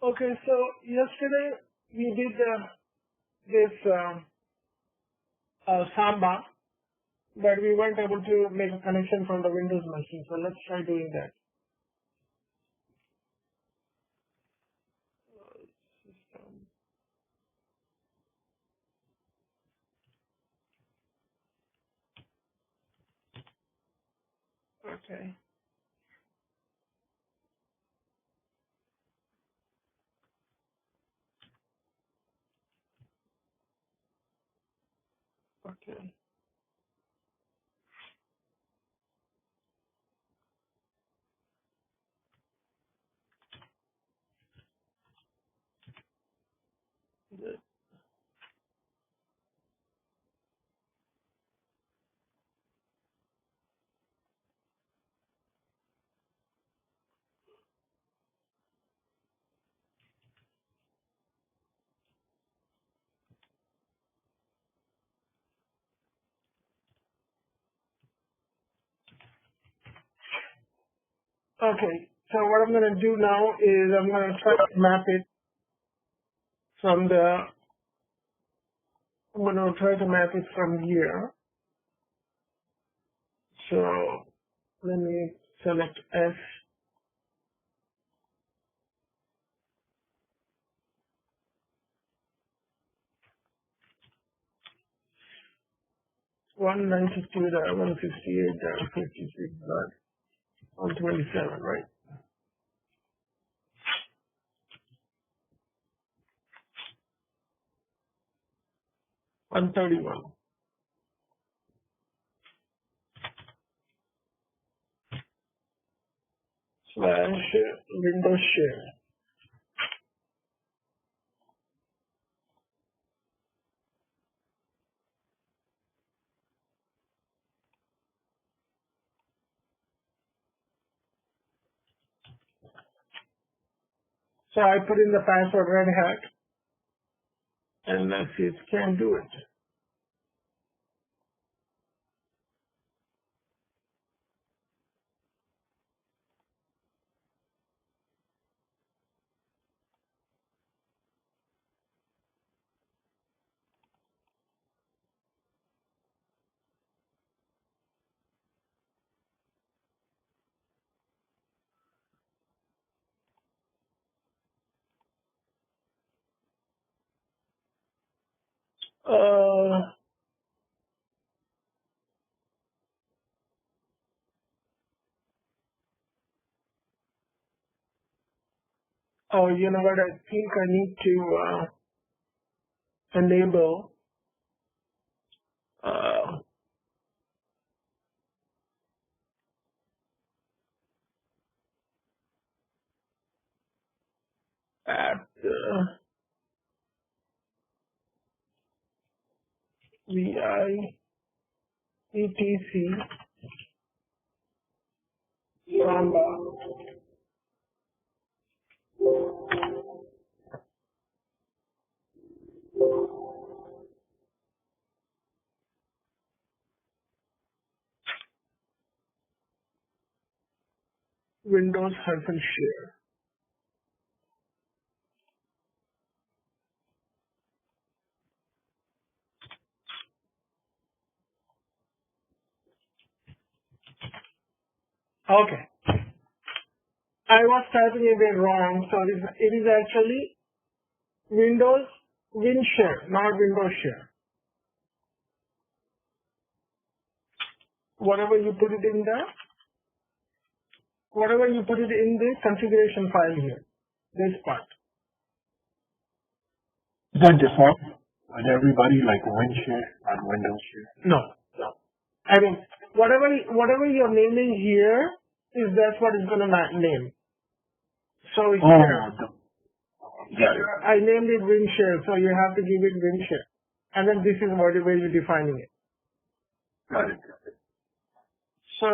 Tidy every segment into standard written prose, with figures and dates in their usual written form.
Okay, so yesterday we did this Samba, but we weren't able to make a connection from the Windows machine. So let's try doing that. System. Okay. Okay. Good. Okay. So what I'm going to do now is I'm going to try to map it from the. I'm going to try to map it from here. So let me select S. One 192.168.56.127, right? 131 slash Windows share. So I put in the password Red Hat, and let's see if it can do it. Oh, you know what? I think I need to enable at VIETC Samba. Windows-share. Okay. I was typing it wrong, so it is actually Windows WinShare, not Windows Share. Whatever you put it in the configuration file here, this part. Is that default on everybody, like WinShare on Windows Share? No. I mean, whatever you're naming here is that's what it's gonna name. So here, I named it WinShare, so you have to give it WinShare, and then this is where you're defining it. Got it. So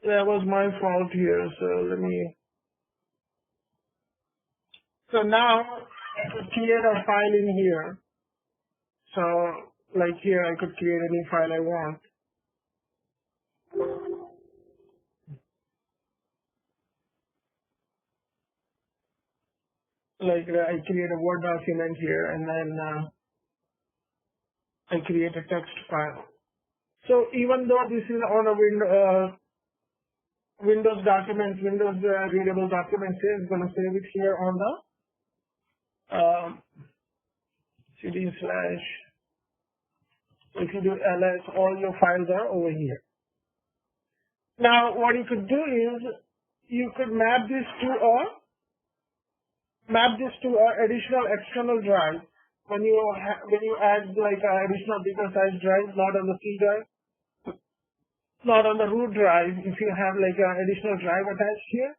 that was my fault here. So now to create a file in here. So like here, I could create any file I want. like I create a Word document here, and then I create a text file. So even though this is on a Windows documents, Windows readable documents, it's going to save it here on the cd/. If you do ls, all your files are over here. Now, what you could do is you could map this to a additional external drive. When you add like an additional bigger size drive, not on the C drive, not on the root drive. If you have like an additional drive attached here,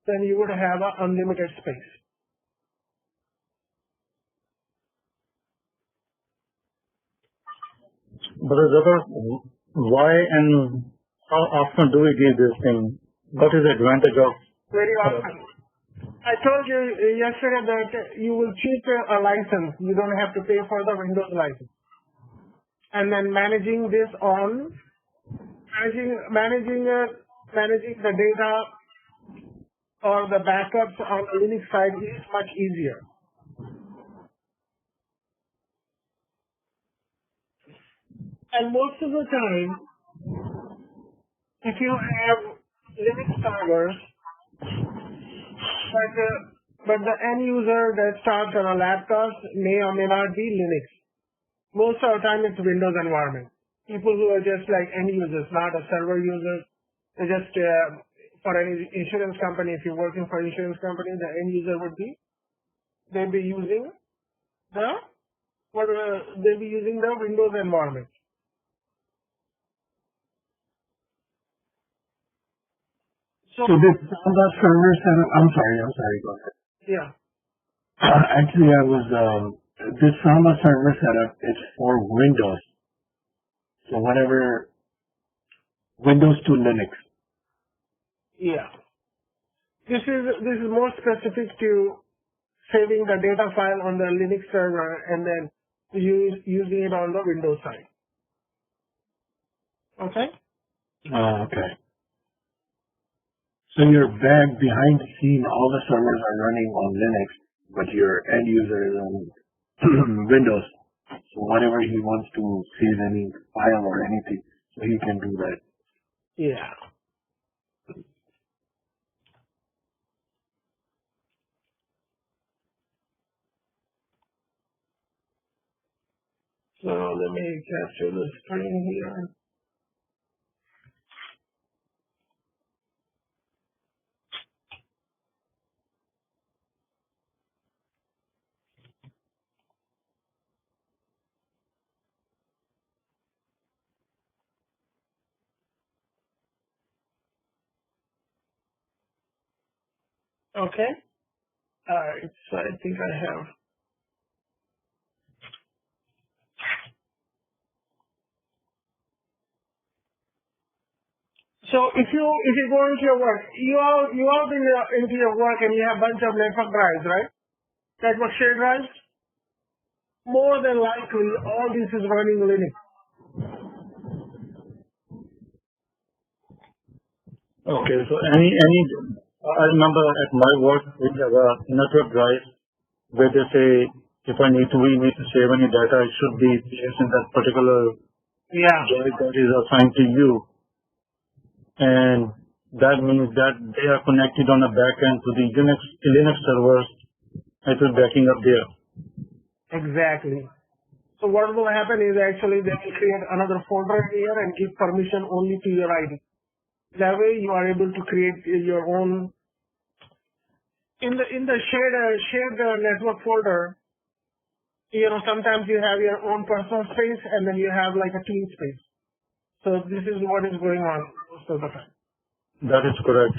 then you would have an unlimited space. Brother Zafar, why and how often do we do this thing? What is the advantage of? Very often. I told you yesterday that you will choose a license. You don't have to pay for the Windows license. And then managing the data or the backups on the Linux side is much easier. And most of the time, if you have Linux servers, but the end user that starts on a laptop may or may not be Linux. Most of the time it's Windows environment. People who are just like end users, not a server user. They just, for any insurance company, if you're working for an insurance company, the end user would be, they'll be using the Windows environment. So this Samba server setup, I'm sorry, go ahead. Yeah. Actually, this Samba server setup is for Windows. So whatever, Windows to Linux. Yeah. This is more specific to saving the data file on the Linux server and then using it on the Windows side. Okay? Okay. So your behind the scene, all the servers are running on Linux, but your end user is on Windows. So whatever he wants to save any file or anything, so he can do that. Yeah. So let me capture the screen here. Okay. All right. So I think I have. So if you go into your work, you all been into your work and you have a bunch of network drives, right? Network share drives. More than likely, all this is running Linux. Okay, so I remember at my work we have a network drive where they say if we need to save any data, it should be placed in that particular drive that is assigned to you. And that means that they are connected on the back end to the Linux servers and it is backing up there. Exactly. So what will happen is actually they will create another folder here and give permission only to your ID. That way you are able to create your own. In the shared network folder, sometimes you have your own personal space and then you have like a team space. So this is what is going on most of the time. That is correct.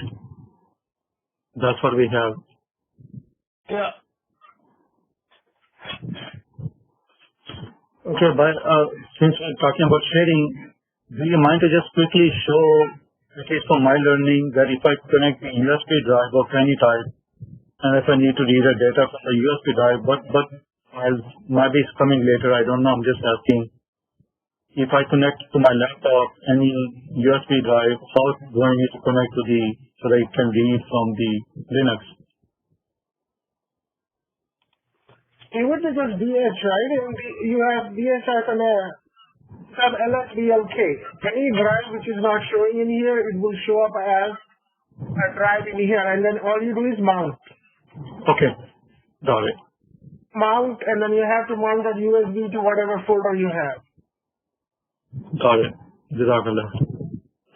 That's what we have. Yeah. Okay, but since we're talking about sharing, do you mind to just quickly show, at least for my learning, that if I connect the USB drive of any type, and if I need to read the data from the USB drive, what files might be coming later, I don't know, I'm just asking. If I connect to my laptop any USB drive, how do I need to connect to so that it can read from the Linux? Even if it's DH, right? You have DH as an sub LSBLK. Any drive which is not showing in here, it will show up as a drive in here, and then all you do is mount. Okay, got it. Mount, and then you have to mount that USB to whatever folder you have. Got it. Jazakallah.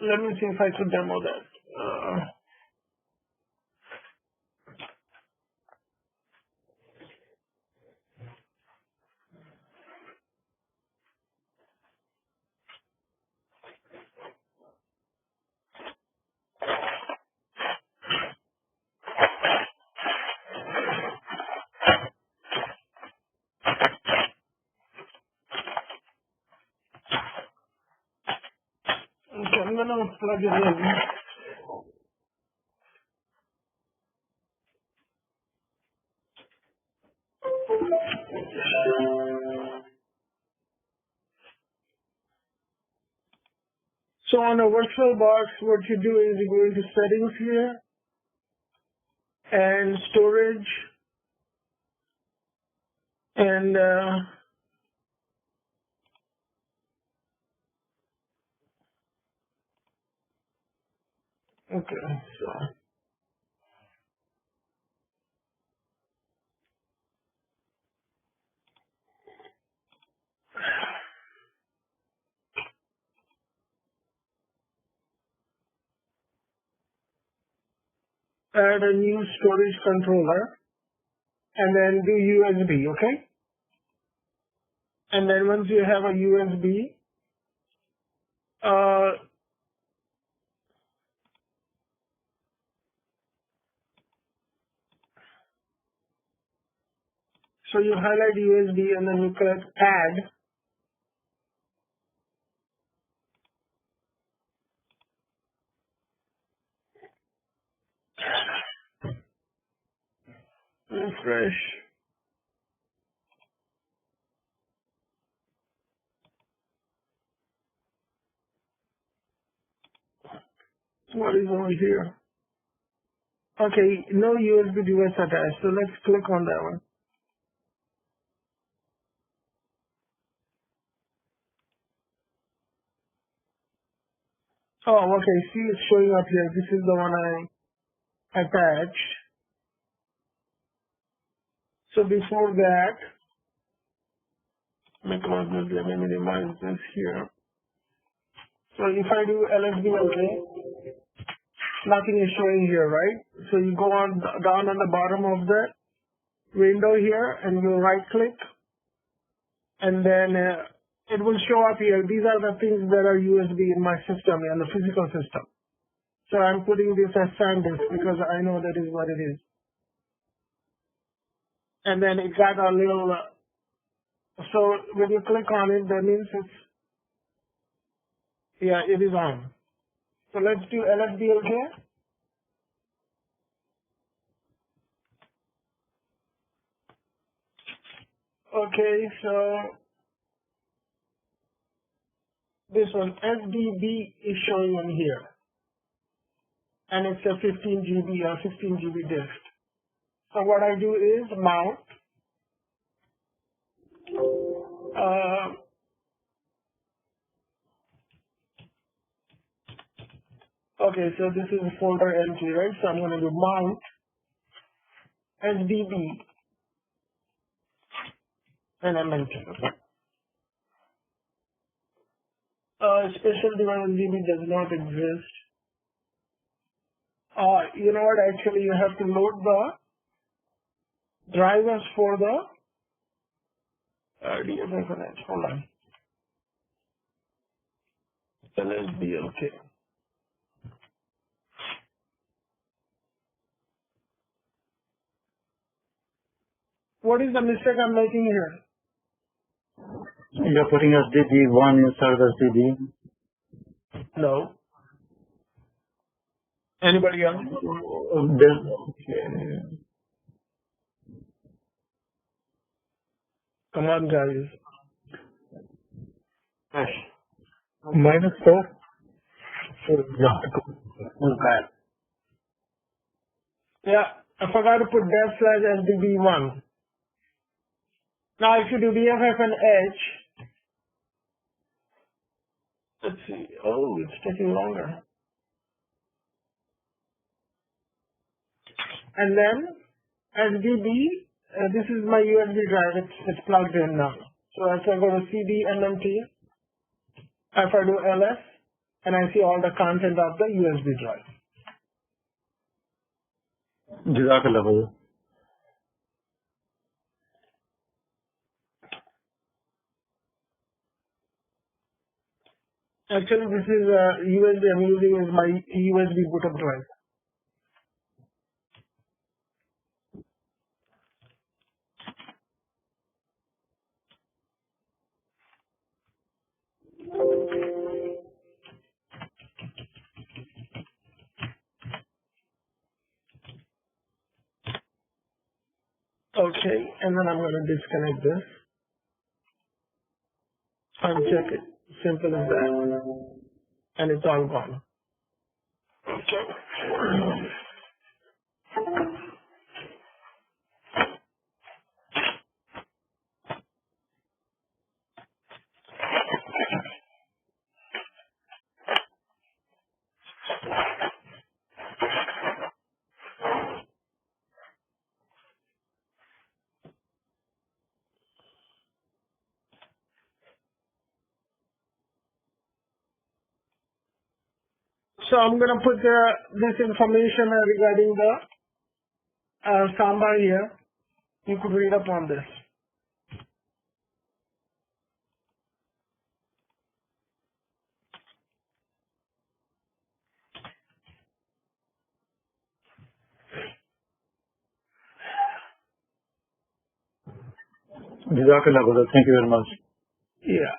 Let me see if I could demo that. Okay, I'm gonna plug it in. So on a virtual box, what you do is you go into settings here and storage, and okay, so add a new storage controller, and then do USB, okay? And then once you have a USB, so you highlight USB and then you click add. Refresh. What is over here? Okay, no USB device attached. So let's click on that one. Oh, okay. See, it's showing up here. This is the one I attached. So before that, let me minimize this here. So if I do LSBLK, nothing is showing here, right? So you go on down on the bottom of the window here and you right click, and then it will show up here. These are the things that are USB in my system, in the physical system. So I'm putting this as SanDisk because I know that is what it is. And then it got a little, so when you click on it, that means it's, yeah, it is on. So let's do LSBLK. Okay, so this one, SDB is showing on here. And it's a 15 GB or 16 GB disk. So what I do is mount. Okay, so this is a folder entry, right? So I'm going to do mount SDB and I'm entering. Special device SDB does not exist. You know what? Actually, you have to load the drivers for the DFFNH. Hold on. LSBLK. What is the mistake I'm making here? You're putting SDB1 inside SDB? No. Anybody else? Okay. Come on, guys. -4? Yeah, I forgot to put /SDB1. Now if you do BFF and H, let's see, oh, it's taking longer. And then SDB, this is my USB drive, it's plugged in now. So as I go to CD, NMT, if I do LS, and I see all the content of the USB drive. Jazakallah. Actually, this is USB I'm using is my USB boot up drive. Okay, and then I'm going to disconnect this. Uncheck it. Simple as that. And it's all gone. Okay. So I'm going to put this information regarding the Samba here. You could read up on this. Jazakallah, brother. Thank you very much. Yeah.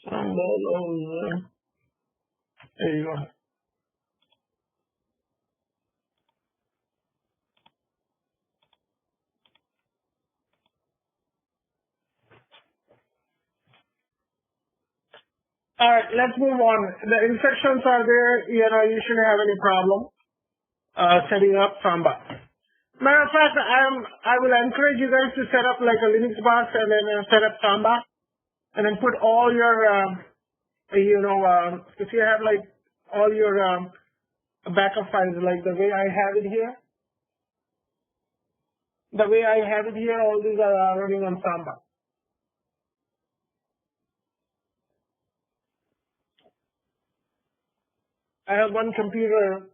Samba, there you go. All right, let's move on. The instructions are there. You shouldn't have any problem setting up Samba. Matter of fact, I will encourage you guys to set up like a Linux box and then set up Samba, and then put all your, if you have like all your backup files, like the way I have it here. The way I have it here, all these are running on Samba. I have one computer.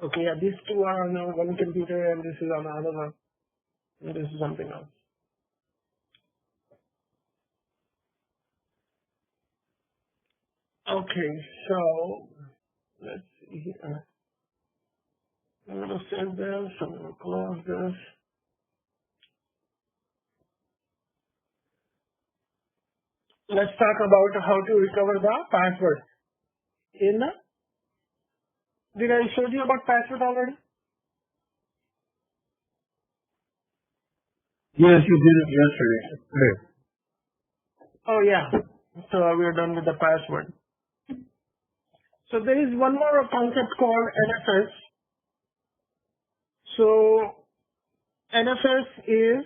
Okay, yeah, these two are on one computer and this is on the other one. And this is something else. Okay, so let's see here. I'm going to save this, I'm going to close this. Let's talk about how to recover the password. Did I show you about password already? Yes, you did it yesterday. Oh yeah, so we're done with the password. So there is one more concept called NFS. So NFS is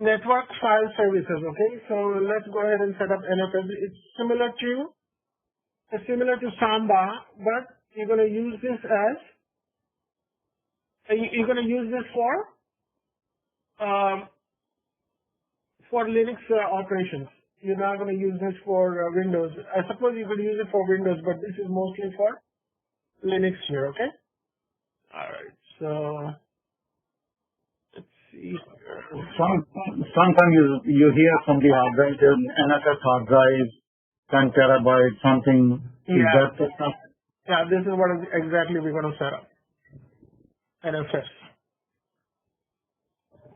Network File Services, okay? So let's go ahead and set up NFS. It's similar to Samba, but you're going to use this for Linux operations. You're not going to use this for Windows. I suppose you could use it for Windows, but this is mostly for Linux here, okay? Alright, so let's see. Sometimes you hear from the hard drive, NFS hard drive, 10 terabytes, something. Yeah. Is that stuff? Yeah, this is what exactly we're going to set up. NFS.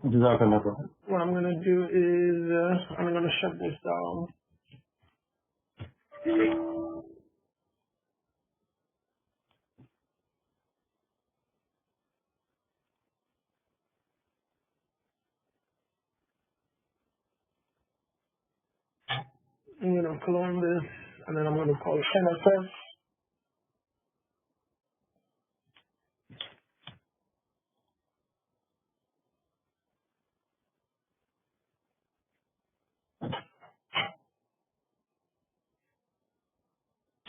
Jazakallah, brother. What I'm going to do is, I'm going to shut this down. I'm going to clone this. and then I'm going to call NFS.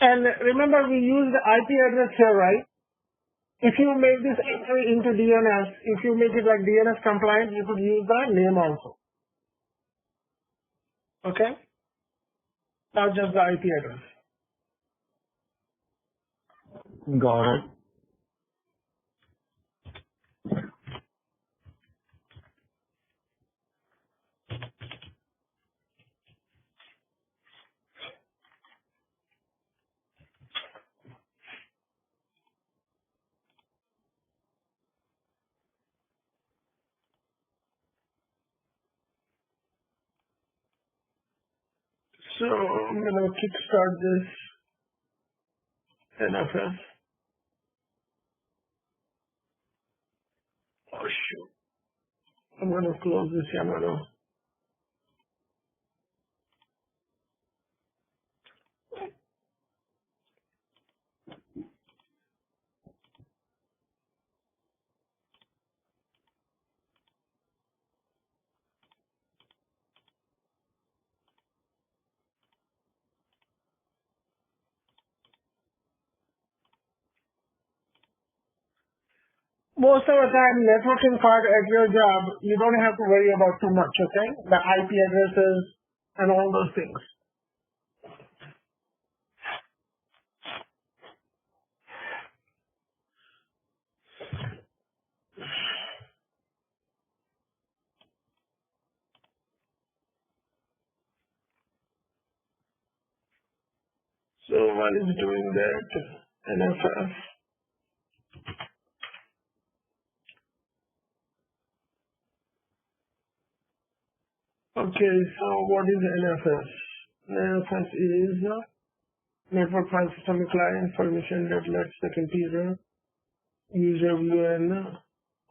And remember, we use the IP address here, right? If you make this entry into DNS, if you make it like DNS compliant, you could use the name also. Okay? Not just the IP address. Got it. So I'm going to kickstart this NFS. Oh shoot. I'm going to close this YAML. Most of the time, networking part at your job, you don't have to worry about too much, okay? The IP addresses and all those things. So while it's doing that, NFS. Okay, so what is NFS? NFS is Network File System Client Permission that lets the computer user view and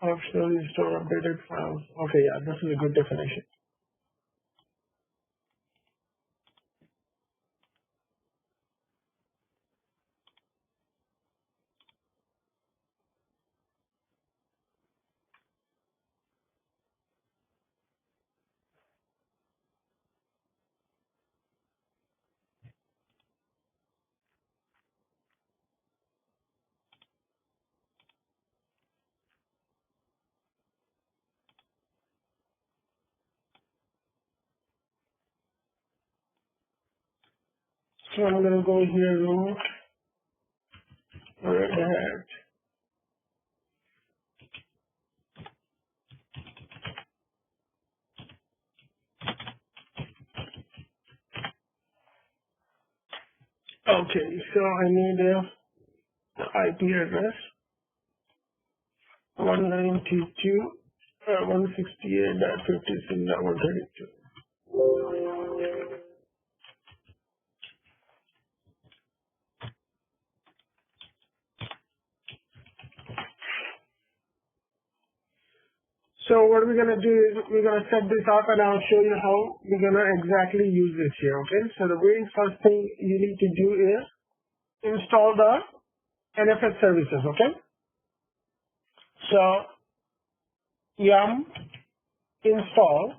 optionally store updated files. Okay, yeah, this is a good definition. So I'm going to go here, root, Red Hat. Okay, so I need the IP address 192.168.56.132. So what we're going to do is we're going to set this up and I'll show you how we're going to exactly use this here, okay? So the very first thing you need to do is install the NFS services, okay? So yum install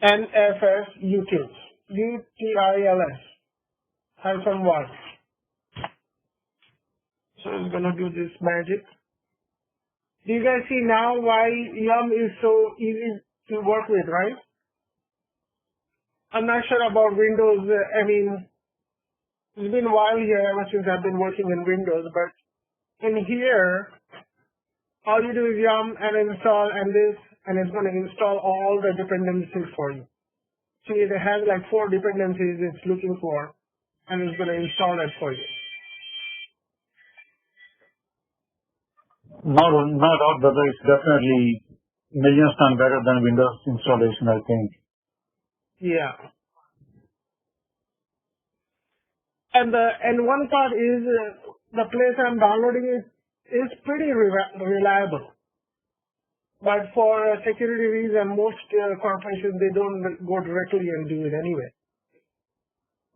NFS utils, utils -y. So it's going to do this magic. Do you guys see now why yum is so easy to work with, right? I'm not sure about Windows. I mean, it's been a while here ever since I've been working in Windows, but in here, all you do is yum and install and this, and it's going to install all the dependencies for you. See, it has like 4 dependencies it's looking for, and it's going to install that for you. No doubt, brother, it's definitely millions times better than Windows installation, I think. Yeah. And one part is the place I'm downloading it is pretty reliable. But for security reasons, most corporations, they don't go directly and do it anyway.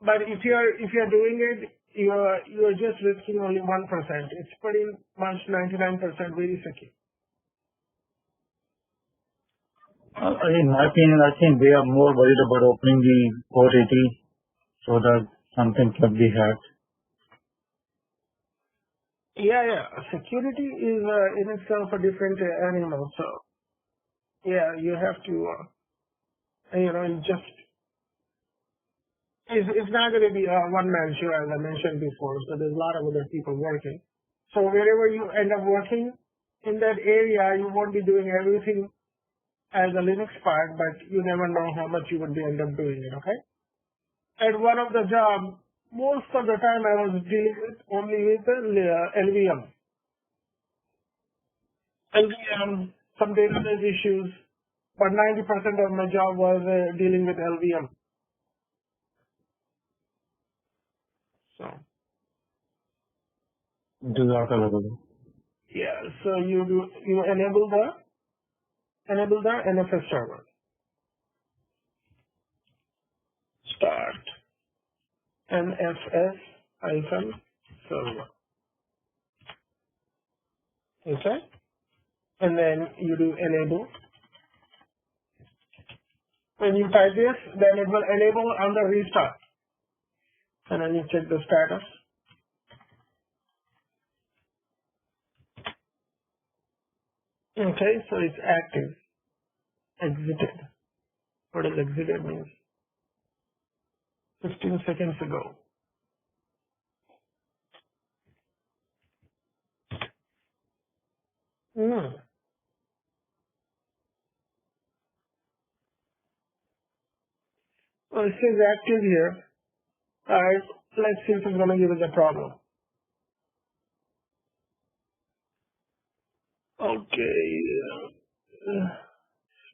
But if you're doing it, you're just risking only 1%. It's pretty much 99% very secure. In my opinion, I think they are more worried about opening the port 80 so that something can be hacked. Yeah. Security is in itself a different animal. So yeah, you have to, it's not going to be a one-man show, as I mentioned before. So there's a lot of other people working. So wherever you end up working in that area, you won't be doing everything as a Linux part, but you never know how much you would be end up doing it, okay? At one of the jobs, most of the time I was dealing with only with the LVM. Some database issues, but 90% of my job was dealing with LVM. So. Yeah, so you enable the NFS server. Start NFS server. Okay? And then you do enable. When you type this, then it will enable on the restart. And then you check the status. Okay, so it's active. Exited. What does exited mean? 15 seconds ago. Well, it says active here. Alright, let's see if it's going to give us a problem. Okay.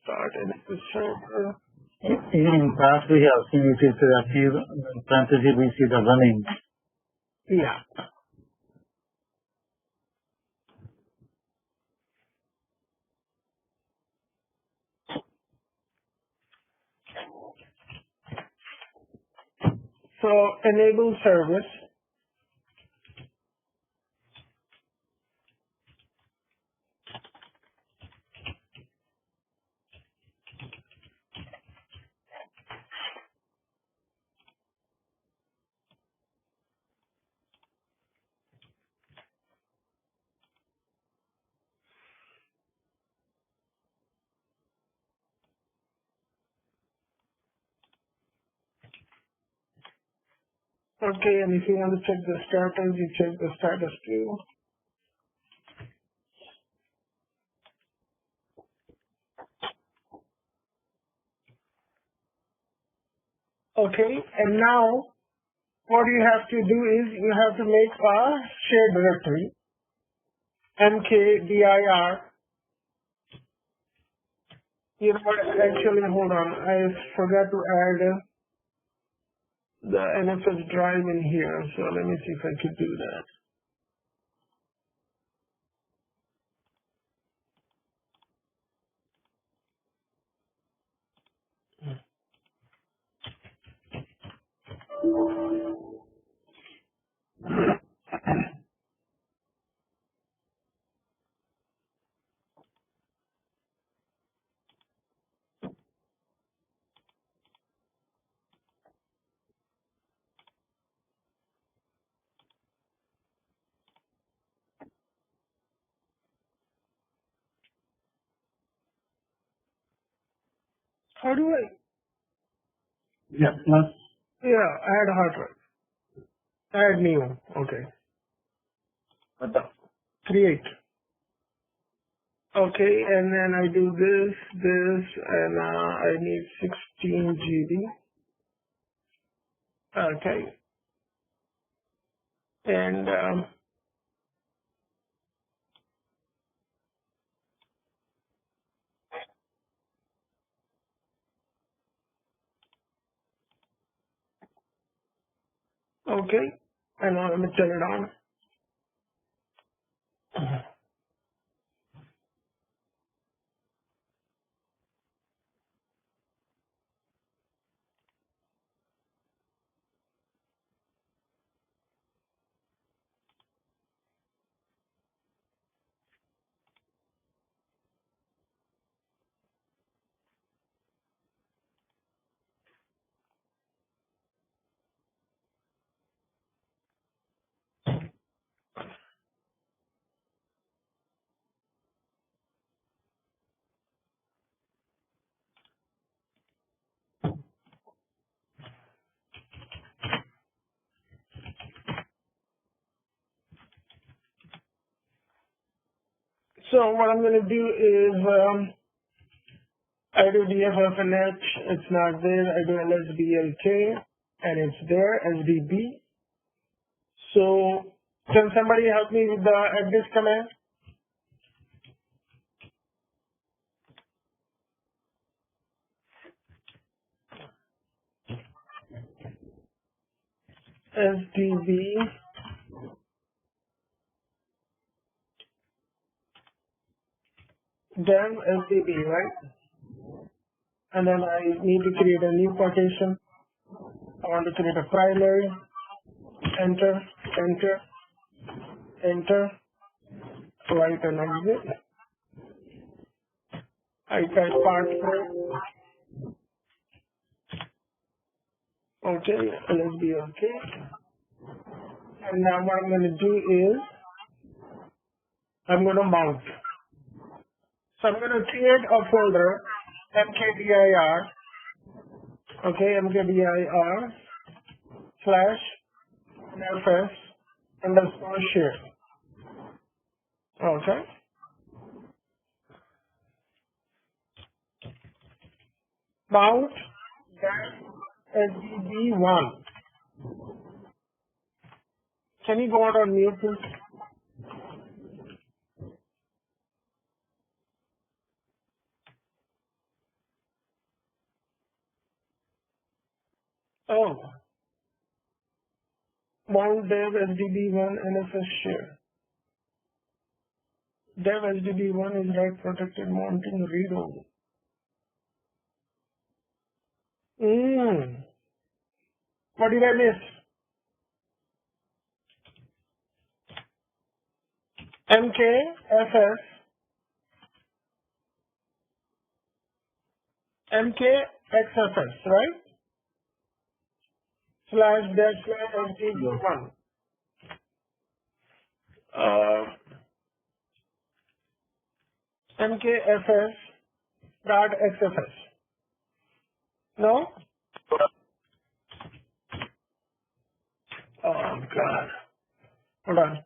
Start NFS server. In past, we have seen it is active, in parentheses we see the running. Yeah. So enable service. Okay, and if you want to check the status, you check the status too. Okay, and now what you have to do is you have to make a shared directory, mkdir. You know what, actually, hold on, I forgot to add the NFS drive in here, so let me see if I could do that. How do I? Yeah, plus. Yeah, add hard drive. Add new. Okay. What the? Create. Okay, and then I do this, and I need 16 GB. Okay. And okay, and now let me turn it on. So what I'm going to do is I do dffnh, it's not there. I do lsblk, and it's there, sdb. So can somebody help me with the this command? sdb dem sdb, right? And then I need to create a new partition. I want to create a primary. Enter, enter, enter, write and exit. I type part 4. Okay, let's be okay. And now what I'm going to do is I'm going to mount. So I'm going to create a folder, mkdir, okay, mkdir / fs _ share. Okay. Mount sdb1. Can you go out on mute, please? Oh, mount dev sdb1 NFS share. Dev sdb1 is write protected mounting read only. What did I miss? mkfs mkxfs, right? /dev sdb1. mkfs .xfs. No? Oh God. Hold on.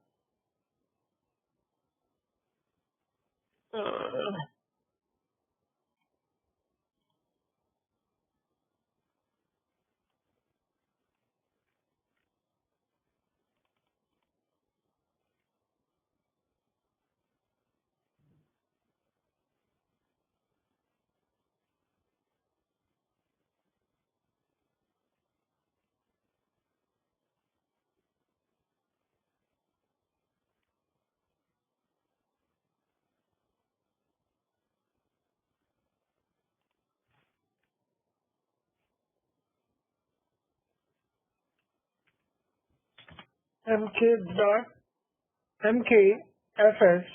mkfs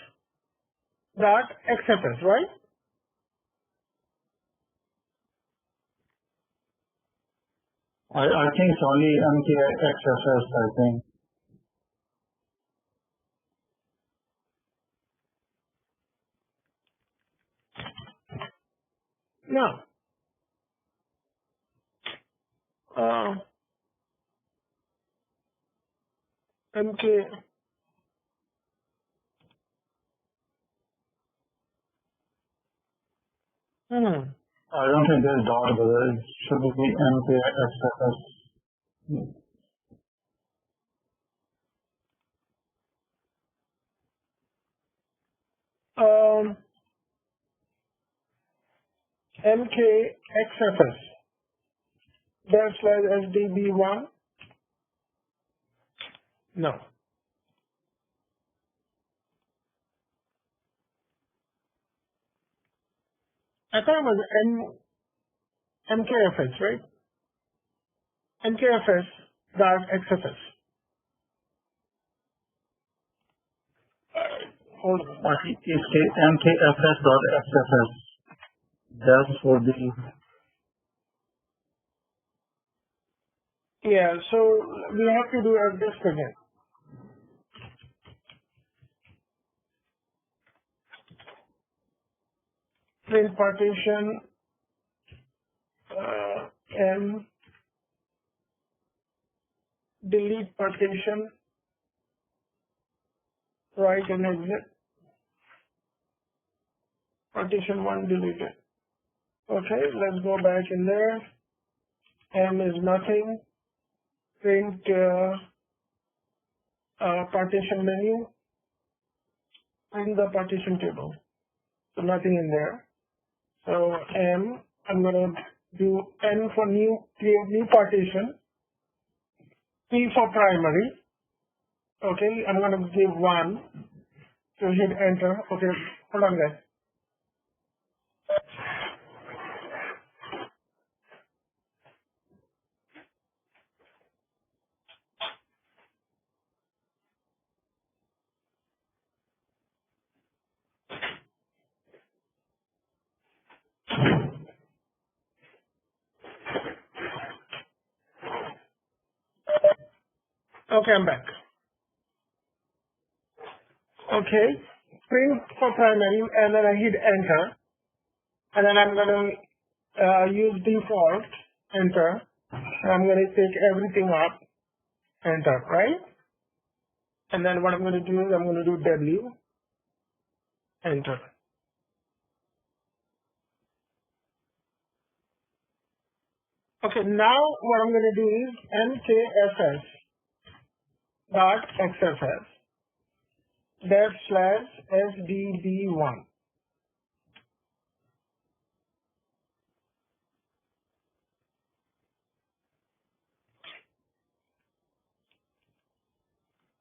.xfs, right? I think it's only MKXFS, I think. No. MK. I don't think there's dot, but it should be MKXFS. MKXFS /sdb1. No. I thought it was MKFS, right? MKFS .xfs. Hold on. I think it's MKFS.xfs. That's for the... Yeah, so we have to do this again. Print partition and delete partition, write and exit. Partition 1 deleted. Okay, let's go back in there. M is nothing. Print partition menu. Print the partition table. So nothing in there. So M, I'm gonna do N for create new partition. P for primary. Okay, I'm gonna give 1. So hit enter. Okay, hold on guys. Okay, I'm back. Okay, print for primary, and then I hit enter, and then I'm gonna use default, enter, and I'm gonna take everything up, enter, right? And then what I'm gonna do is I'm gonna do W, enter. Okay, now what I'm gonna do is nkfs dot xfs /sdb1.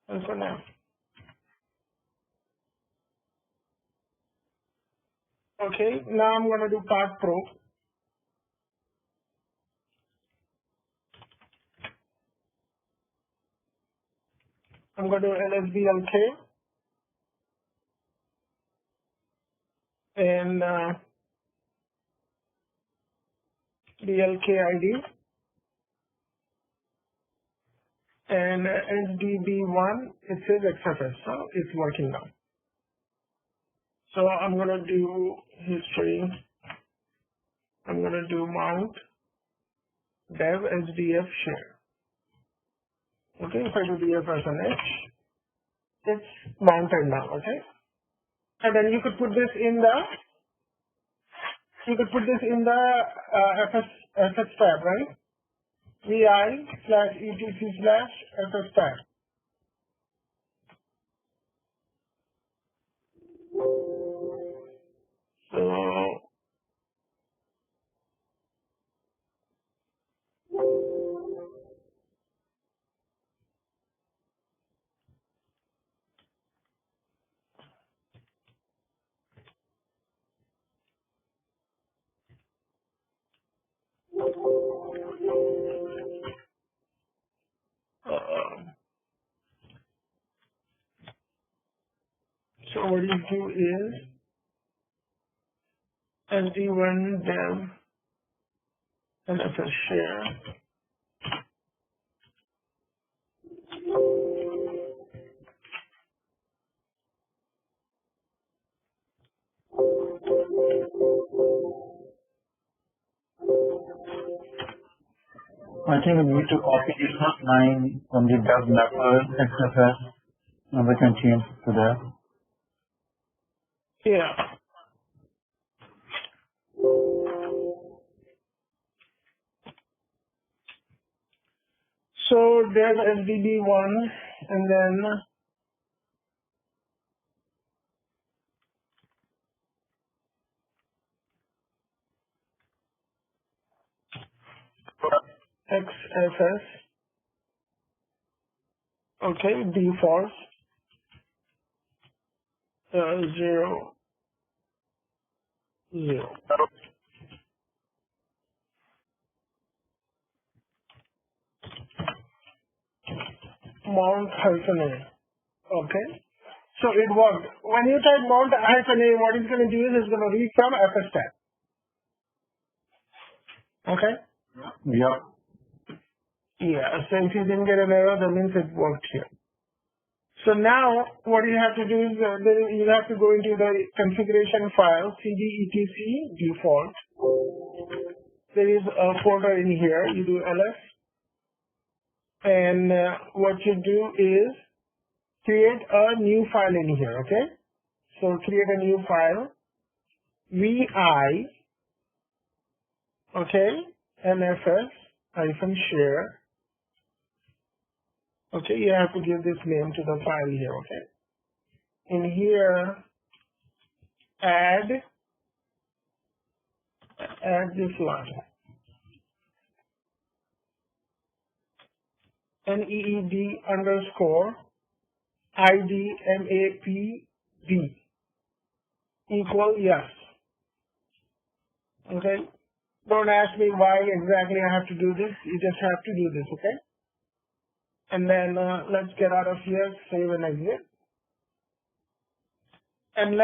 And for now. Okay, now I'm gonna do path pro. I'm gonna do lsblk and blk id and sdb1. It says xfs, so it's working now. So I'm gonna do history. I'm gonna do mount dev sdf share. Okay, if I do df/h, it's mounted now. Okay, and then you could put this in the fs tab, right? vi/etc/fs tab. So what you do is sd1 dev and fs share. I think we need to copy this line from the dev mapper XFS, and we can change to that. Yeah. So dev sdb1 and then xfs. Okay, default 0 0. Mount -a. Okay, so it worked. When you type mount -a, what it's going to do is it's going to read from fs tab. Okay. Yeah. Yeah. So if you didn't get an error, that means it worked here. So now what you have to do is you have to go into the configuration file cd etc default. There is a folder in here. You do ls, and what you do is create a new file in here. Okay. So create a new file. vi, okay, nfs hyphen share. Okay, you have to give this name to the file here, okay. In here, add this line. NEED underscore ID MAPD equal yes. Okay? Don't ask me why exactly I have to do this. You just have to do this, okay? And then let's get out of here, save and exit. And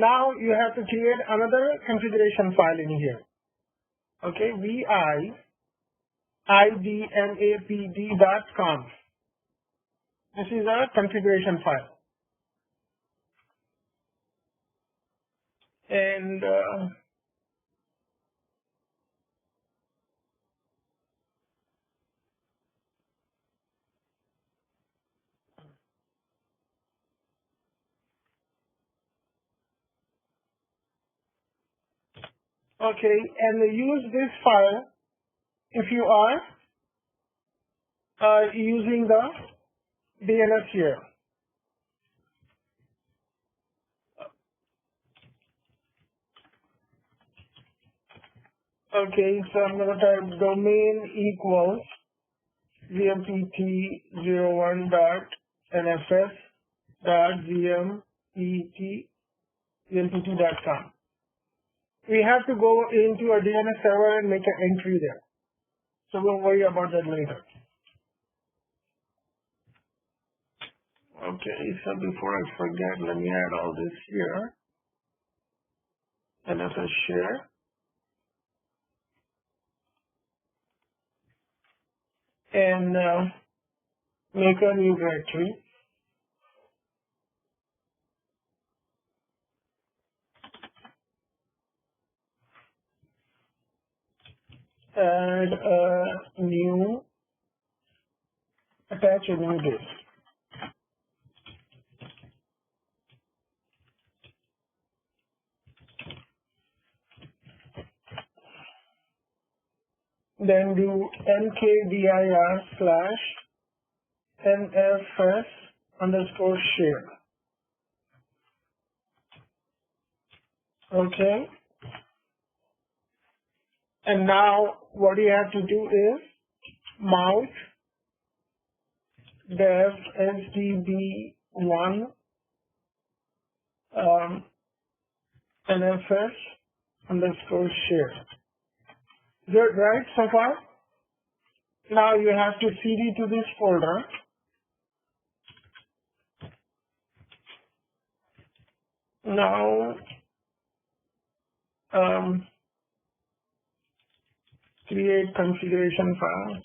now you have to create another configuration file in here. Okay, vi idmapd.conf. This is a configuration file. And okay, and use this file if you are using the DNS here. Okay, so I'm going to type domain equals vmpt01.nfs.gmpt.com. We have to go into a DNS server and make an entry there. So we'll worry about that later. Okay, so before I forget, let me add all this here. NFS share. And make a new directory. Add a new, attach a new disk. Then do mkdir/nfs underscore share. Okay. And now what you have to do is mount dev sdb1 nfs underscore share. Good, right, so far? Now you have to cd to this folder. Now, create configuration file.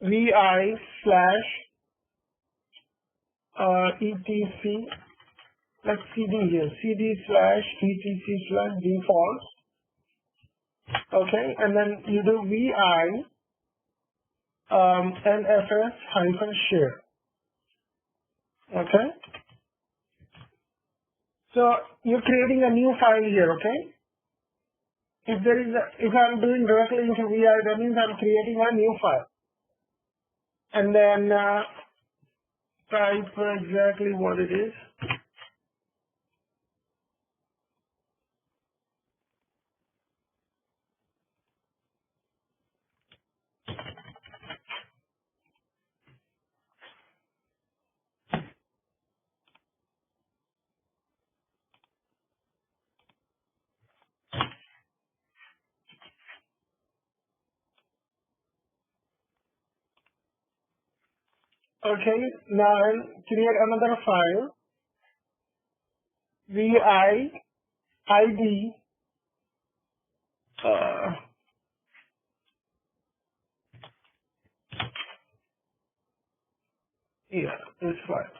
vi/etc. Let's cd here. cd/etc/default. Okay, and then you do vi nfs-share. Okay. So you're creating a new file here. Okay. If I'm doing directly into vi, that means I'm creating a new file. And then type exactly what it is. Okay, now I'll create another file. vi id yeah, this file.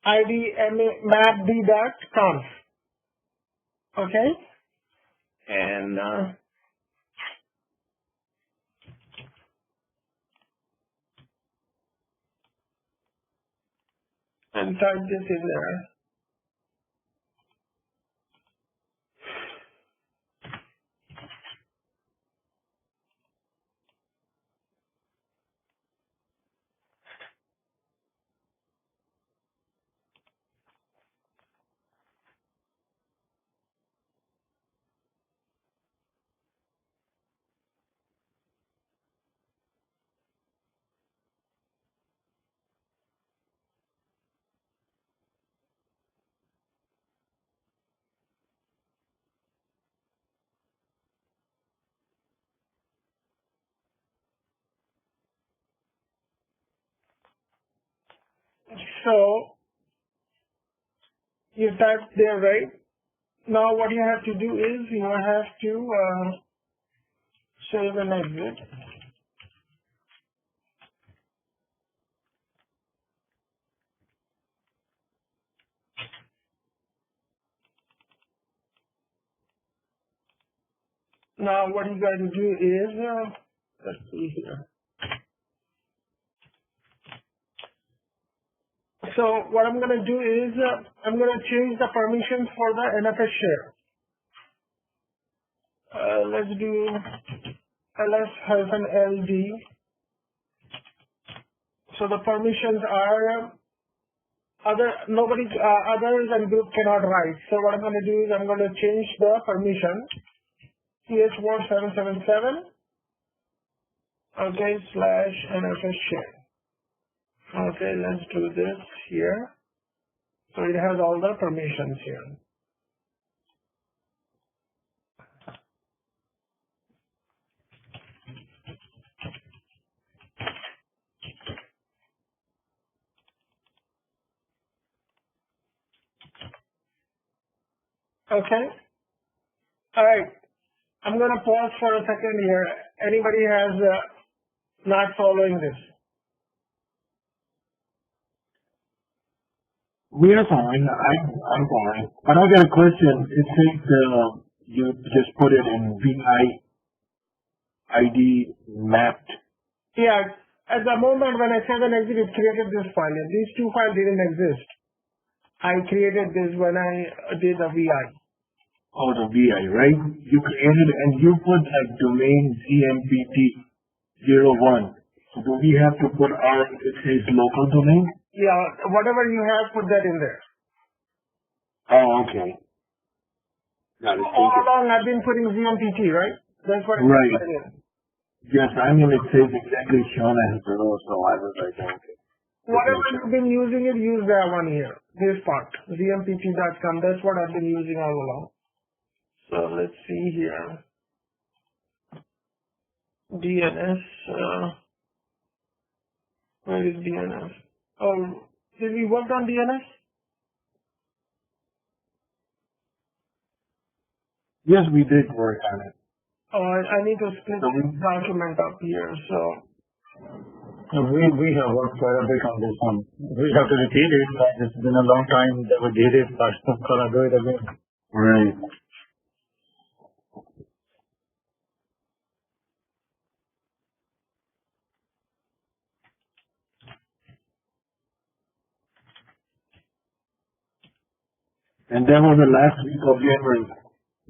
idmapd.conf. Okay, and and type this in there. So you typed there, right? Now what you have to do is you have to save and exit. Now what you got to do is, let's see here. So what I'm going to do is, I'm going to change the permissions for the NFS share. Let's do ls-ld. So the permissions are others and group cannot write. So what I'm going to do is I'm going to change the permission ch1777 okay /NFS share. Okay, let's do this here. So it has all the permissions here. Okay. All right. I'm going to pause for a second here. Anybody has not following this? We are fine. I'm fine. But I got a question. It says you just put it in VI ID mapped. Yeah. At the moment when I save and exit, it created this file. And these two files didn't exist. I created this when I did the VI. Oh, the VI, right? You created and you put like domain ZMPT01. So do we have to put our, it says local domain? Yeah, whatever you have, put that in there. Oh, okay. Got it. All along I've been putting ZMPT, right? That's what I'm putting in. Yes, I mean it says exactly shown as below, so I was like, okay. Whatever you've been using it, use that one here. This part, zmpt.com. That's what I've been using all along. So let's see here. DNS. Where is DNS? Oh, did we work on DNS? Yes, we did work on it. Oh, I need to split this document up here. So we have worked quite a bit on this one. We have to repeat it. It's been a long time that we did it, but I'm gonna do it again. Right. And that was the last week of January,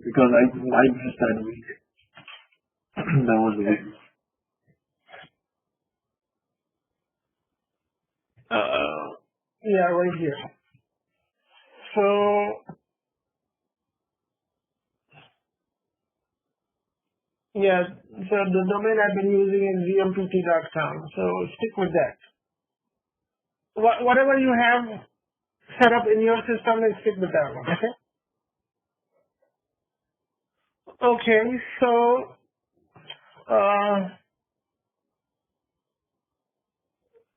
because I missed that week. That was the week. yeah, right here. So yeah, so the domain I've been using is zmpt.com. So stick with that. Whatever you have set up in your system, then stick with that one. Okay. Okay. So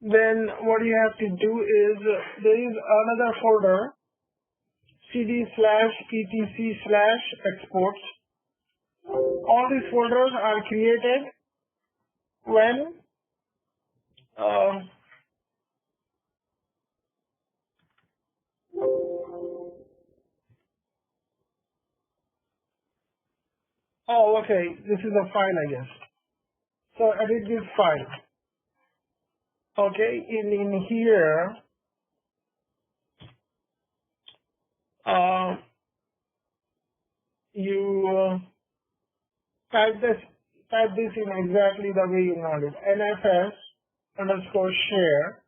then what you have to do is there is another folder cd/etc/exports. All these folders are created when oh, okay, this is a file, I guess. So edit this file. Okay, in here you type this in exactly the way you want it. NFS_share,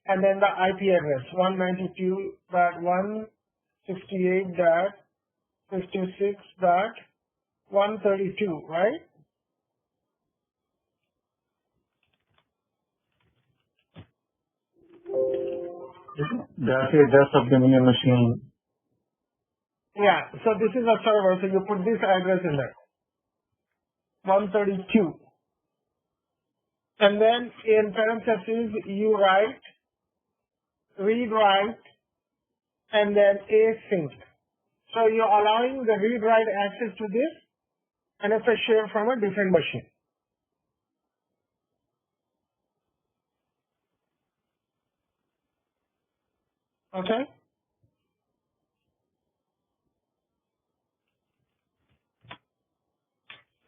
and then the IP address 192.168.56.132, right? That's the address of the new machine. Yeah, so this is a server, so you put this address in there, 132. And then in parentheses, you write, read write, and then async. So you're allowing the read write access to this NFS share from a different machine. Okay?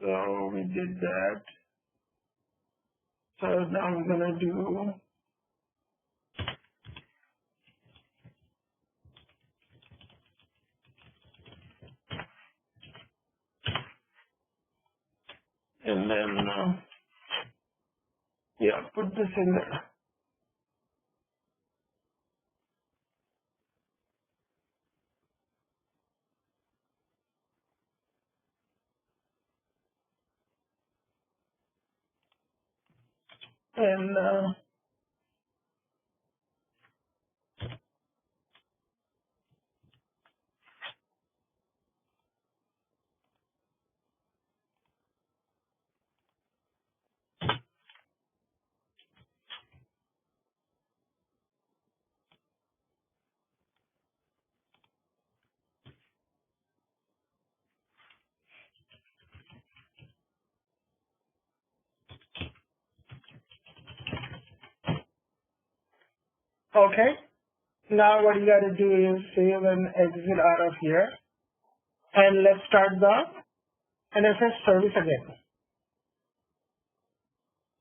So we did that. So now I'm gonna do and then yeah, put this in there. And okay. Now what you gotta do is save and exit out of here. And let's start the NFS service again.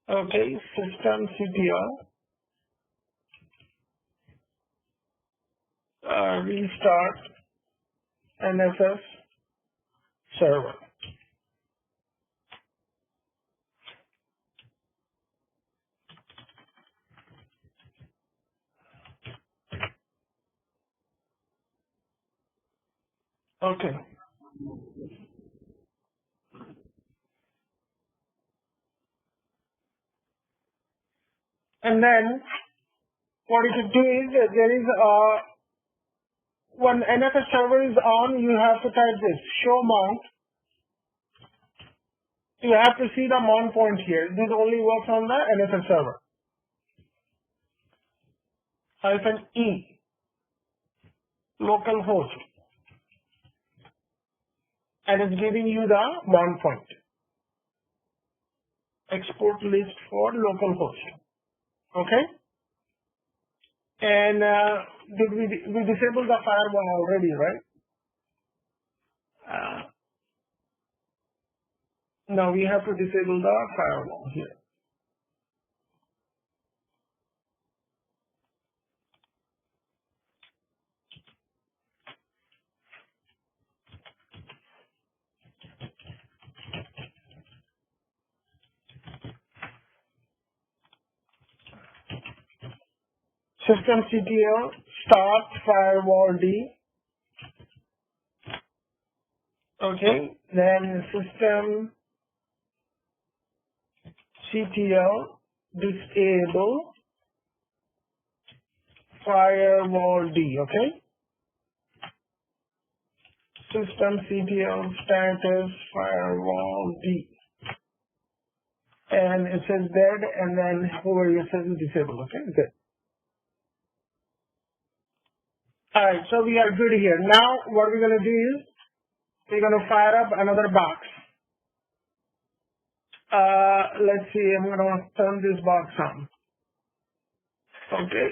Okay, Systemctl. Restart NFS server. Okay. And then what you should do is there is when NFS server is on, you have to type this show mount. You have to see the mount point here. This only works on the NFS server. -E localhost, and it's giving you the mount point. Export list for localhost. Okay. And did we disabled the firewall already, right? Now we have to disable the firewall here. Systemctl start firewall D. Okay, then Systemctl disable firewall D. Okay, Systemctl status firewall D, and it says dead, and then over here says disable. Okay, good. Alright, so we are good here. Now what we're going to do is we're going to fire up another box. Let's see, I'm going to turn this box on. Okay.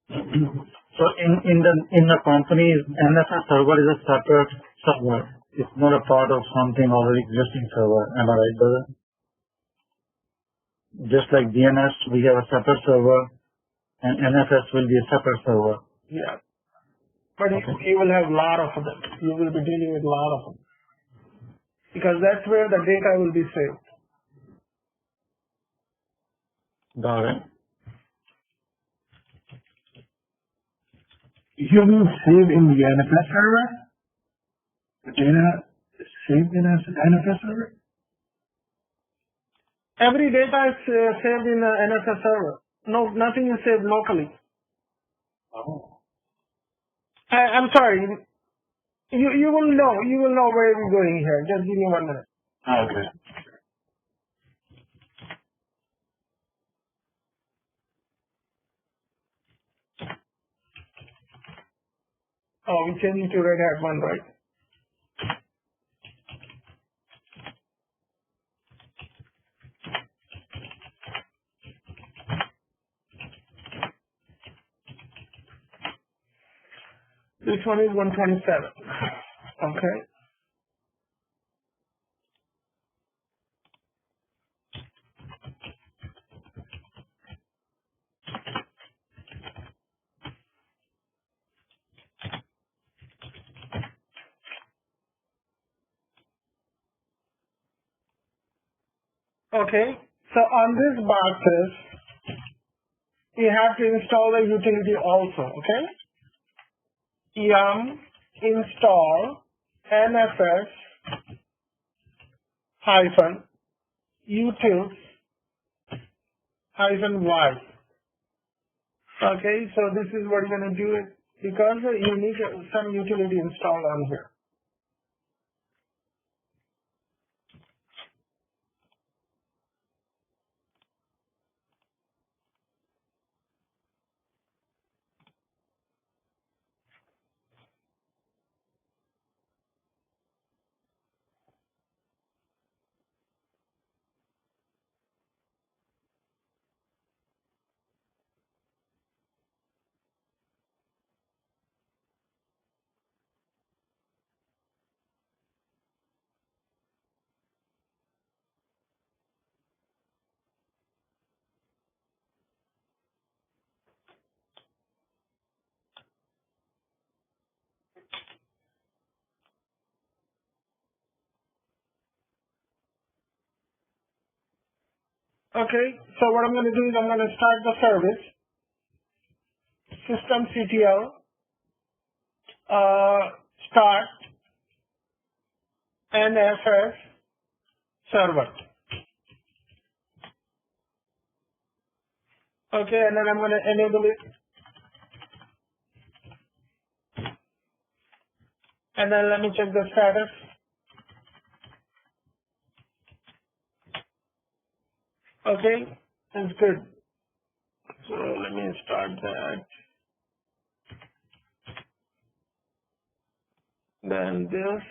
So in the company, NFS server is a separate server. It's not a part of something already existing server. Am I right, brother? Just like DNS, we have a separate server, and NFS will be a separate server. Yeah. But you will have a lot of them. You will be dealing with a lot of them. Because that's where the data will be saved. Got it. You mean save in the NFS server? The data is saved in an NFS server? Every data is saved in the NFS server. No, nothing is saved locally. Oh. I'm sorry. You will know. You will know where we're going here. Just give me 1 minute. Okay. Oh, we're changing to Red Hat 1, right? This one is 127. Okay. Okay. So on these boxes, you have to install the utility also. Okay. Yum install nfs hyphen utils hyphen y. Okay, so this is what you're going to do because you need some utility installed on here. Okay, so what I'm going to do is I'm going to start the service, Systemctl, start NFS server. Okay, and then I'm going to enable it. And then let me check the status. Okay, that's good. So let me start that. Then this.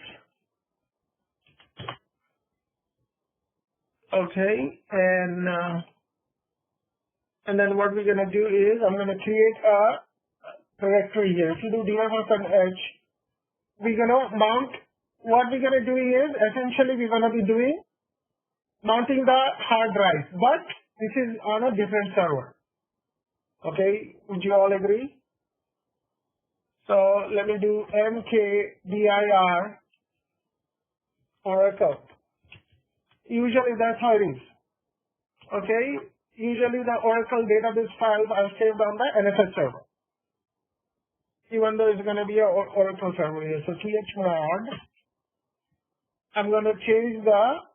Okay, and then what we're going to do is I'm going to create a directory here. If you do df/h, we're going to mount. What we're going to do is essentially we're going to be doing mounting the hard drive, but this is on a different server. Okay, would you all agree? So let me do mkdir Oracle. Usually that's how it is. Okay, usually the Oracle database files are saved on the NFS server, even though it's going to be an Oracle server here. So chmod, I'm going to change the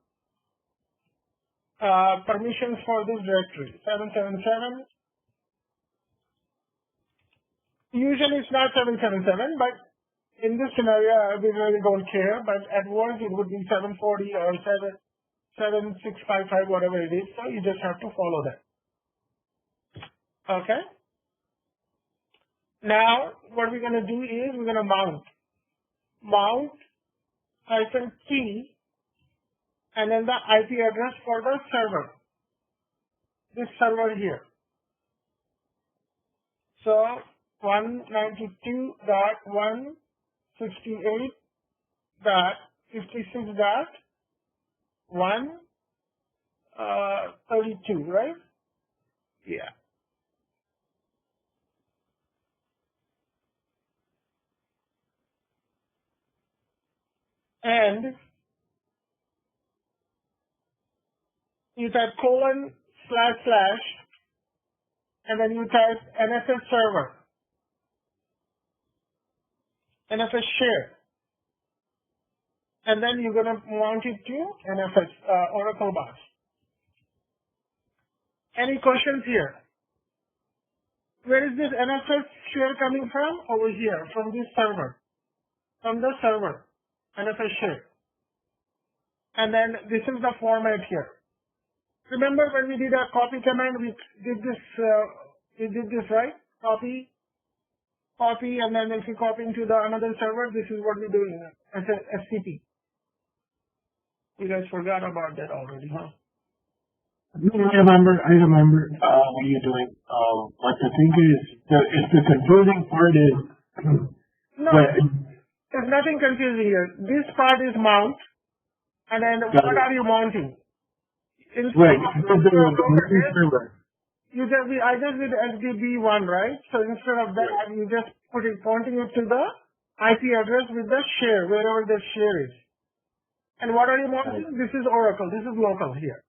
permissions for this directory, 777. Usually it's not 777, but in this scenario, we really don't care, but at worst it would be 740 or 7655, whatever it is, so you just have to follow that. Okay? Now, what we're going to do is we're going to mount -t, and then the IP address for the server, this server here. So 192.168.56.132, right? Yeah. and you type :// and then you type NFS server, NFS share, and then you're going to mount it to NFS Oracle bus. Any questions here? Where is this NFS share coming from? Over here, from this server, from the server, NFS share. And then this is the format here. Remember when we did a copy command, we did this, right? Copy, and then if you copy into the another server, this is what we're doing as a SCP. You guys forgot about that already, huh? I remember what you're doing. But the thing is, the confusing part is... No, there's nothing confusing here. This part is mount, and then what are you mounting? Right. I just did SDB1, right? So instead of that, you just pointing it to the IP address with the share, wherever the share is. And what are you mounting? This is Oracle. This is local here.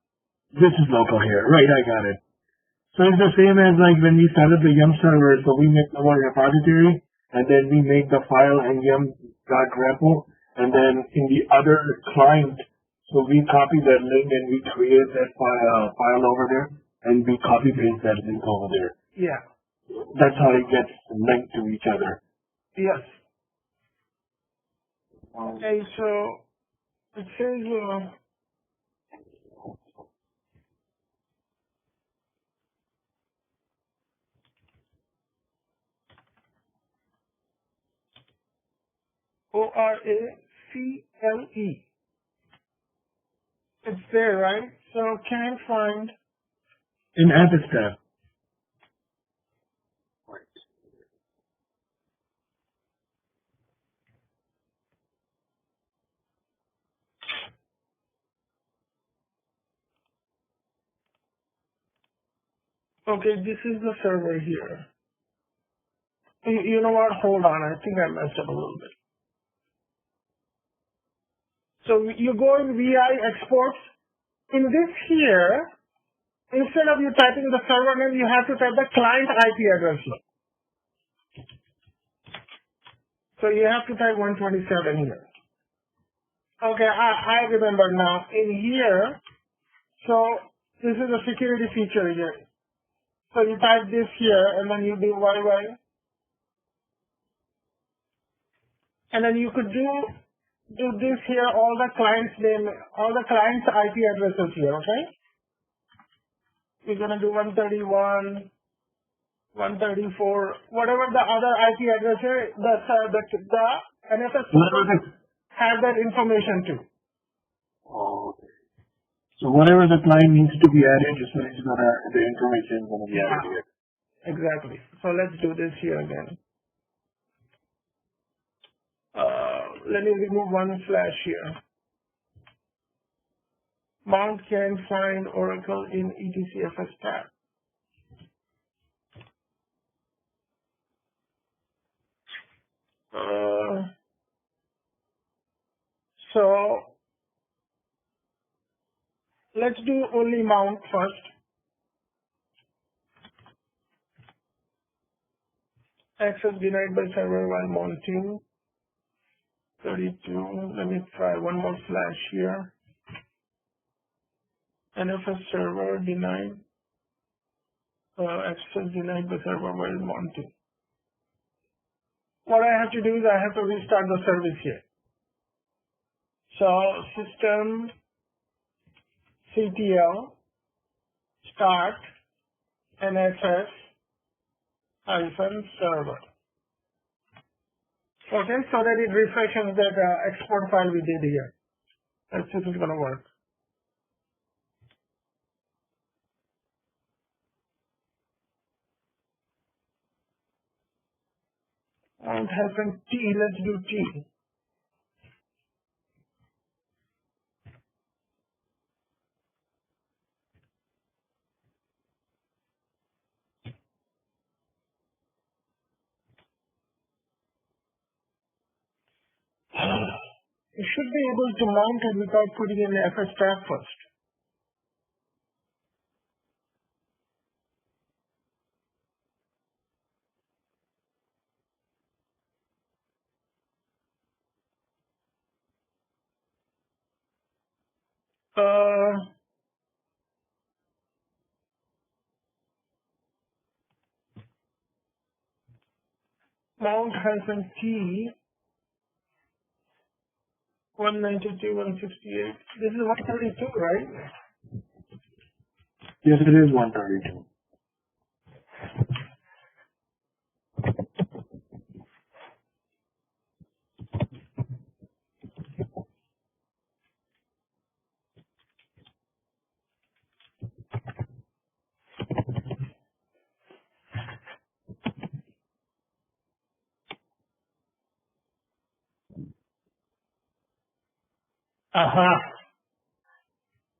This is local here. Right, I got it. So it's the same as like when we set up the yum server. So we make our repository, and then we make the file in yum.repo, and then in the other client, so we copy that link and we create that file over there, and we copy paste that link over there. Yeah. That's how it gets linked to each other. Yes. Okay, so it says ORACLE. It's there, right? So can't find in Apis tab. Okay, this is the server here. You know what? Hold on. I think I messed up a little bit. So you go in VI exports. In this here, instead of you typing the server name, you have to type the client IP address. So you have to type 127 here. Okay, I remember now. In here, so this is a security feature here. So you type this here, and then you do YY. And then you could do this here, all the clients' name, all the clients' IP addresses here, okay? We're gonna do 131, 134, whatever the other IP address is, the NFS have that information too. Oh, okay. So whatever the client needs to be added, just the information is gonna be added here. Exactly. So let's do this here again. Let me remove one slash here. Mount can find Oracle in ETCFS tab. So let's do only mount first. Access denied by server while mounting. 32. Let me try one more slash here. NFS server denied. Access denied by server while mounting. What I have to do is I have to restart the service here. So Systemctl start NFS -server. Okay, so that it refreshes that export file we did here. Let's see if it's gonna work. And hyphen T, let's do T. You should be able to mount it without putting in the FS tag first. Mount -T 192, 168. This is 132, right? Yes, it is 132.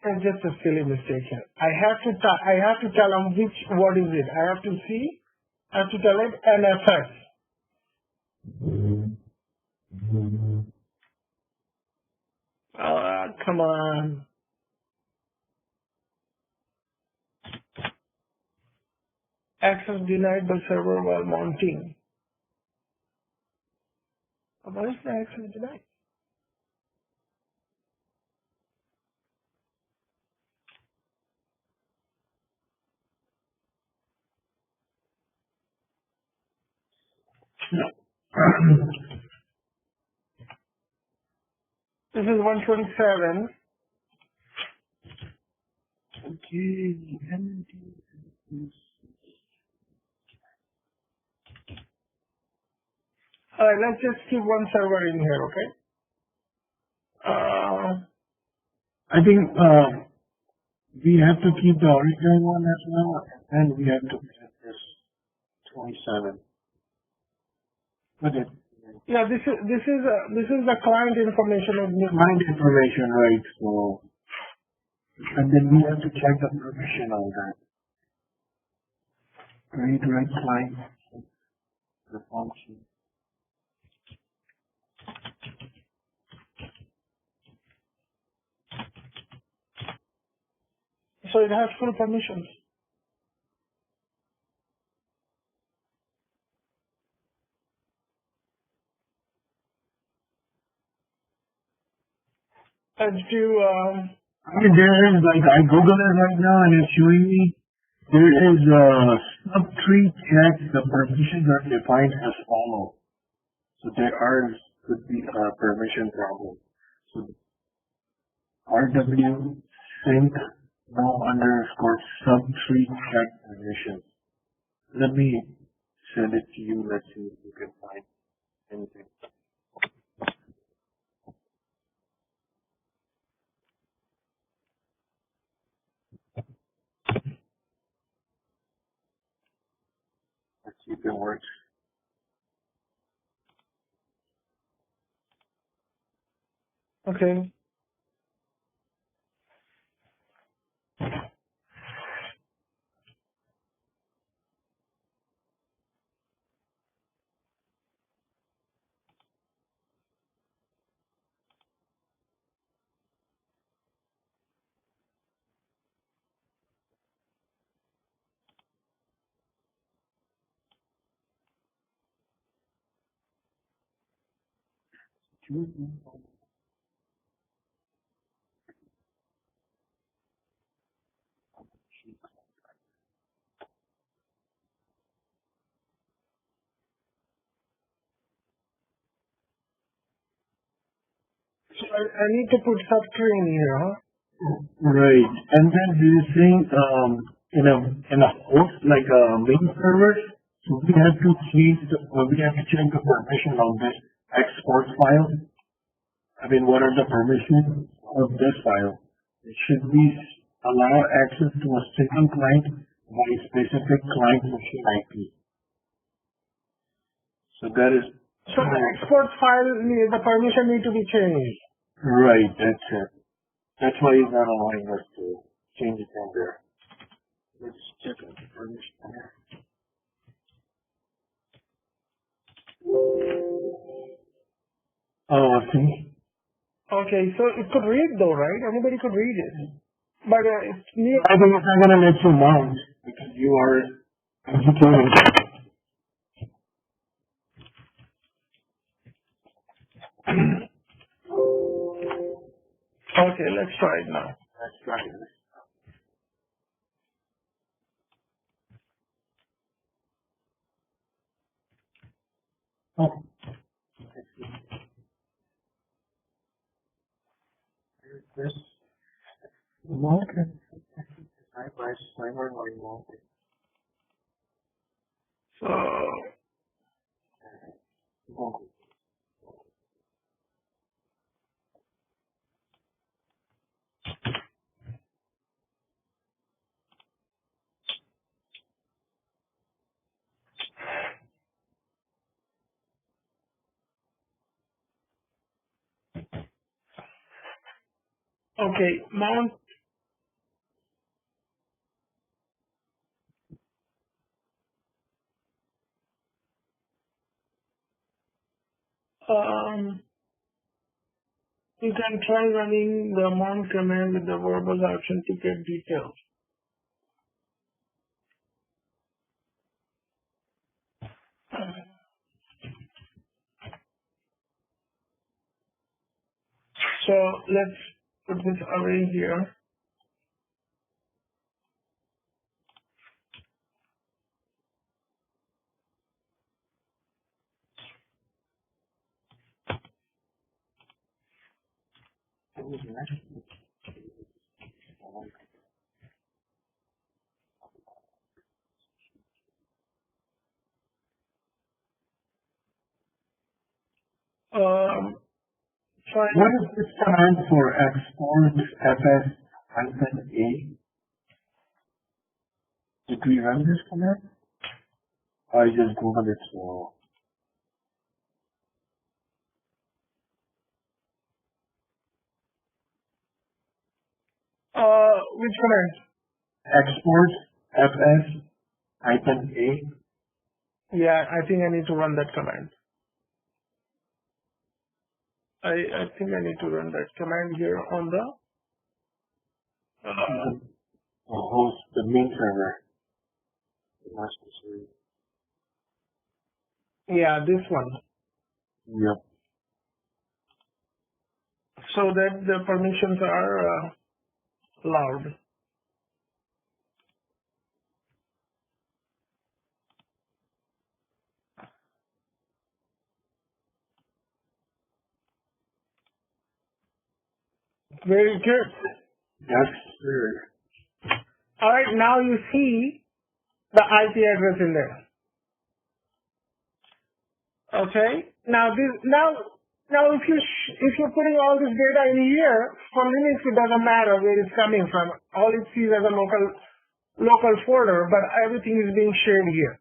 It's just a silly mistake here. I have to tell them what is it. I have to tell it NFS. Come on. Access denied by server while mounting. What is the access denied? This is 127. Okay, Alright, let's just keep one server in here, okay? I think we have to keep the original one as well, and we have to get this 27. Okay. Yeah, this is the client information of the Client information, right? So, and then we have to check the permission on that. Read client, the function. So it has full permissions. Let's do I mean, there is, like, I Google it right now and it's showing me there is a subtree check. The permissions are defined as follows. So could be a permission problem. So RW sync no underscore subtree check permissions. Let me send it to you. Let's see if you can find anything. Let's see if it works. okay. So I need to put subtree in here, huh? Right. And then do you think in a host like a main server, so we have to check the permission on this export file? I mean, what are the permissions of this file? It should be allow access to a single client by a specific client machine IP. So that is So the export file, the permission need to be changed. right. That's it. That's why it's not allowing us to change it from there. Let's check on the permission here. Oh, see? Okay, so it could read though, right? Anybody could read it. But it's near. I think it's not going to let you mount because you are executing. Okay, let's try it now. Let's try it. Oh. This remote and I press timer or remote. So, okay, mount. You can try running the mount command with the verbal option to get details. So let's put this array here. What is this command for export fs-a? Did we run this command? I just googled it, so. Which command? Export fs-a. Yeah, I think I need to run that command. I think I need to run that command here on the Host the main server. yeah, this one. Yep. So that the permissions are allowed. Very good. Yes, sir. Alright, now you see the IP address in there. Okay. Now if you're putting all this data in here, for Linux it doesn't matter where it's coming from. All it sees as a local folder, but everything is being shared here.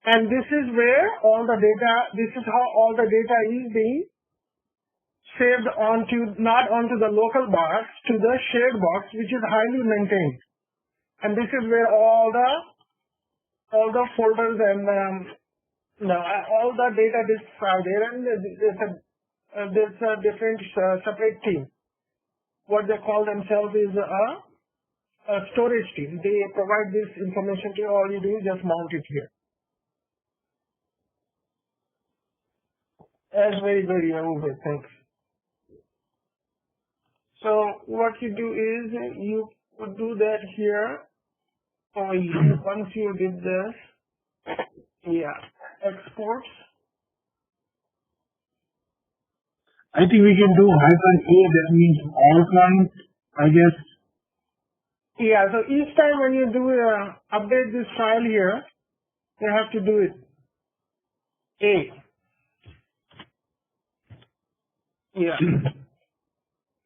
And this is where all the data, this is how all the data is being saved not onto the local box, to the shared box, which is highly maintained. And this is where all the folders and all the data disks are there, and there's a different separate team. What they call themselves is a storage team. They provide this information to you. All you do is just mount it here. That's very good, Uwe. Thanks. So what you do is you would do that here. Once you did this, yeah, exports. I think we can do -a, that means all clients, I guess. Yeah, so each time when you do update this file here, you have to do it. A. Yeah.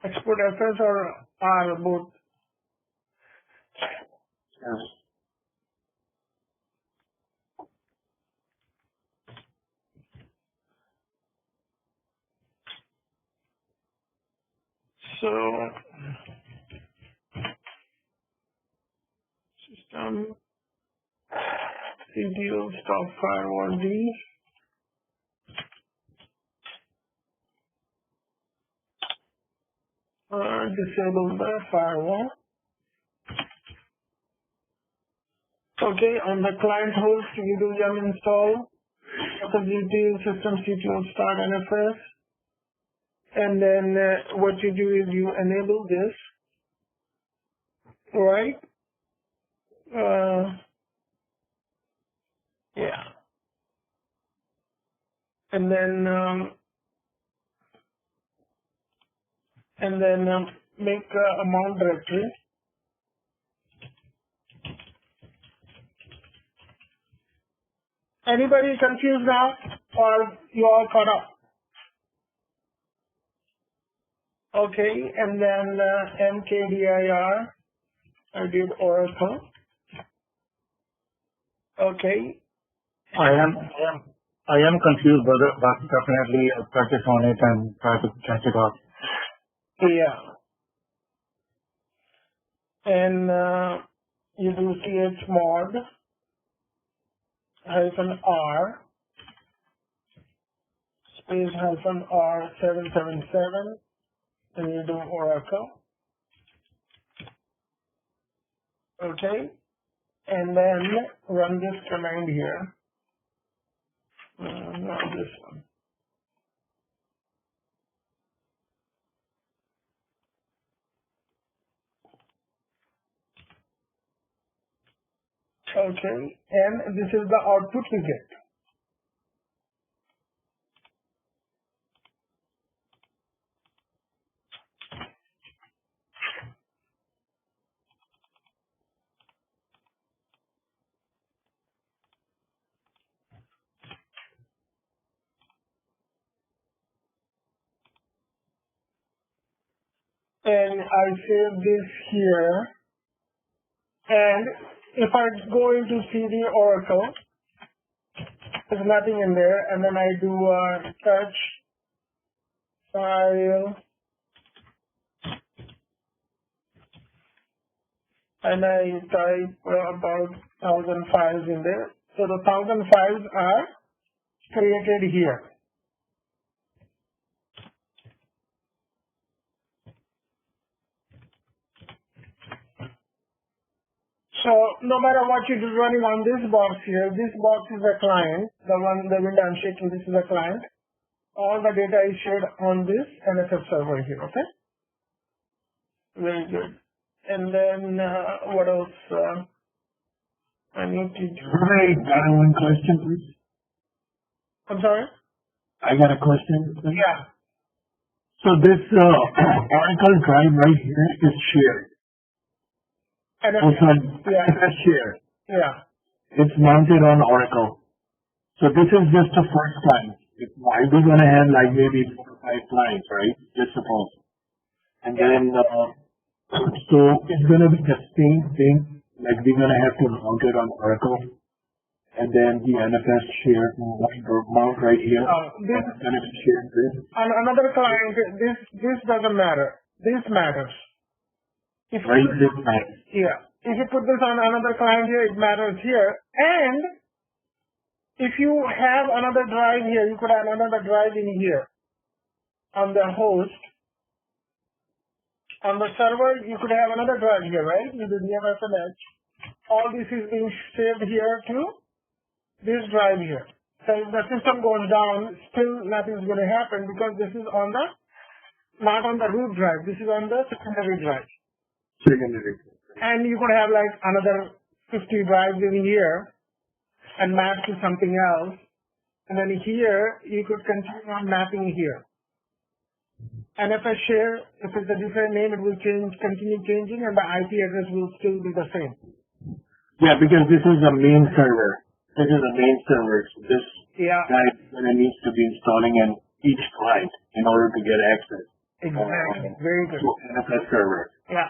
Export FS or R, both. Yes. So, system ctl stop firewall D. disable the firewall. Okay, on the client host, you do yum install Systemctl start NFS, and then what you do is you enable this, right? Yeah, and then make a mount directory. Anybody confused now, or you all caught up? Okay, and then mkdir, I did Oracle. Okay. I am confused, but definitely I'll practice on it and try to catch it up. Yeah. And you do chmod -r space -r 777, and you do Oracle. Okay. And then run this command here. Not this one. Okay, and this is the output we get. And I save this here, and if I go into CD Oracle, there's nothing in there, and then I do search file, and I type about 1,000 files in there. So the 1,000 files are created here. So no matter what you're running on this box here, this box is a client, the window I'm shaking, this is a client. All the data is shared on this NFS server here, okay? Very good. And then what else I need to do? I got one question, please. I'm sorry? I got a question, please. Yeah. So this Oracle drive right here is shared. NFS shared. Yeah. It's mounted on Oracle. So this is just a first client. We're going to have like maybe 4 or 5 clients, right? Just suppose. And then, so it's going to be the same thing. Like we're going to have to mount it on Oracle. And then the NFS shared mount right here. NFS shared this. On another client, this doesn't matter. This matters. This matters. Yeah. If you put this on another client here, it matters here. And if you have another drive here, you could have another drive in here on the host. On the server, you could have another drive here, right? You do DMFNH. All this is being saved here to this drive here. So if the system goes down, still nothing's going to happen because this is on the, not on the root drive. This is on the secondary drive. And you could have like another 50 drives in here and map to something else. And then here, you could continue on mapping here. NFS share, if it's a different name, it will continue changing, and the IP address will still be the same. Yeah, because this is a main server. This is a main server. So this guy needs to be installing in each client in order to get access. Exactly. Very good. To NFS server. Yeah.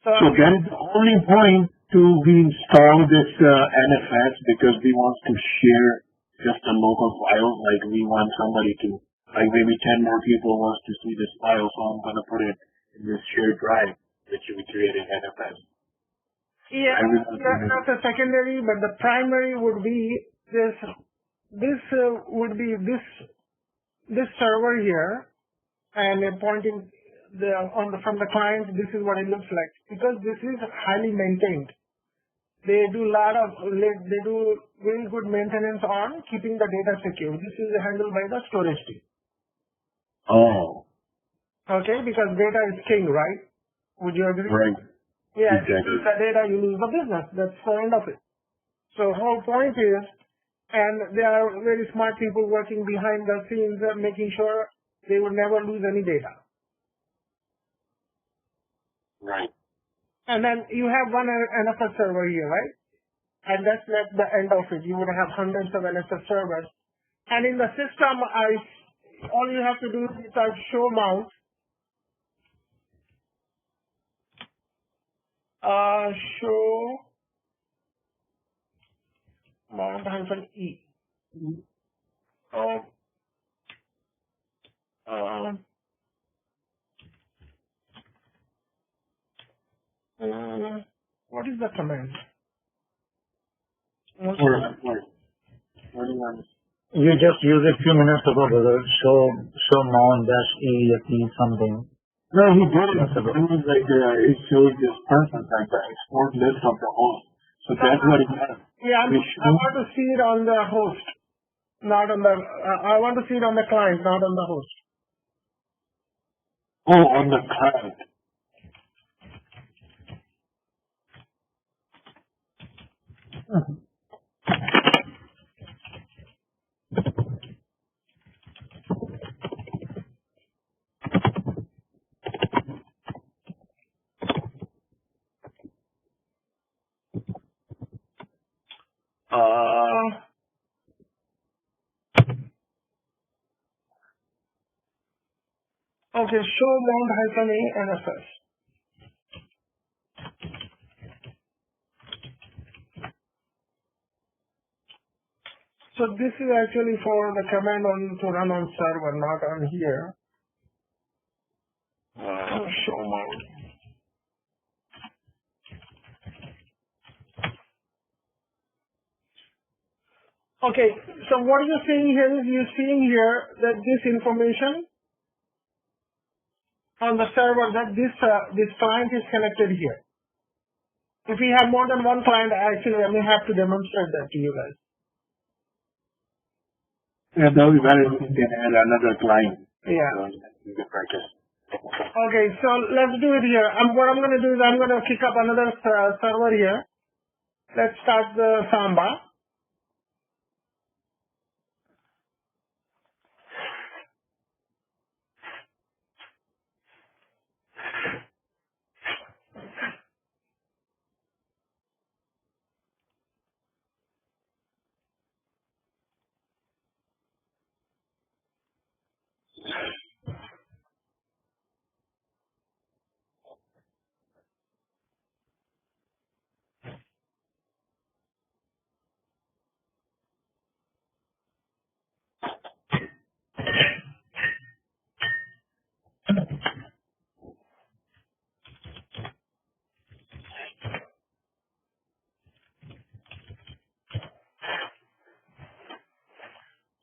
So that is the only point to we install this NFS because we want to share just a local file. Like we want somebody to, like maybe 10 more people wants to see this file, so I'm going to put it in this shared drive that you create in NFS. Yeah, not the secondary, but the primary would be this. This would be this server here, and pointing from the client, this is what it looks like. Because this is highly maintained. They do very good maintenance on keeping the data secure. This is handled by the storage team. Oh. Okay, because data is king, right? Would you agree? Right. Yeah, exactly. if you lose the data, you lose the business. That's the end of it. So whole point is, and there are very smart people working behind the scenes making sure they will never lose any data. Right. And then you have one NFS server here, right? And that's not the end of it. You would have hundreds of NFS servers. And in the system, all you have to do is type show mount. Show mount -e. What is the command? What do you want? You just used a few minutes ago, brother. Show mount -e something. No, he did it. It was like it shows this person, like the export list of the host. So that's what it has. Yeah, I want to see it on the host, not on the. I want to see it on the client, not on the host. Oh, on the client. Okay, show mount -e NFS. So this is actually for the command to run on server, not on here. Show mount. Okay, so what you're seeing here is you're seeing here that this information on the server that this client is connected here. If we have more than one client, actually I may have to demonstrate that to you guys. Yeah, that would be better if we can add another client. Yeah. So you can practice. Okay, so let's do it here. What I'm going to do is I'm going to kick up another server here. Let's start the Samba.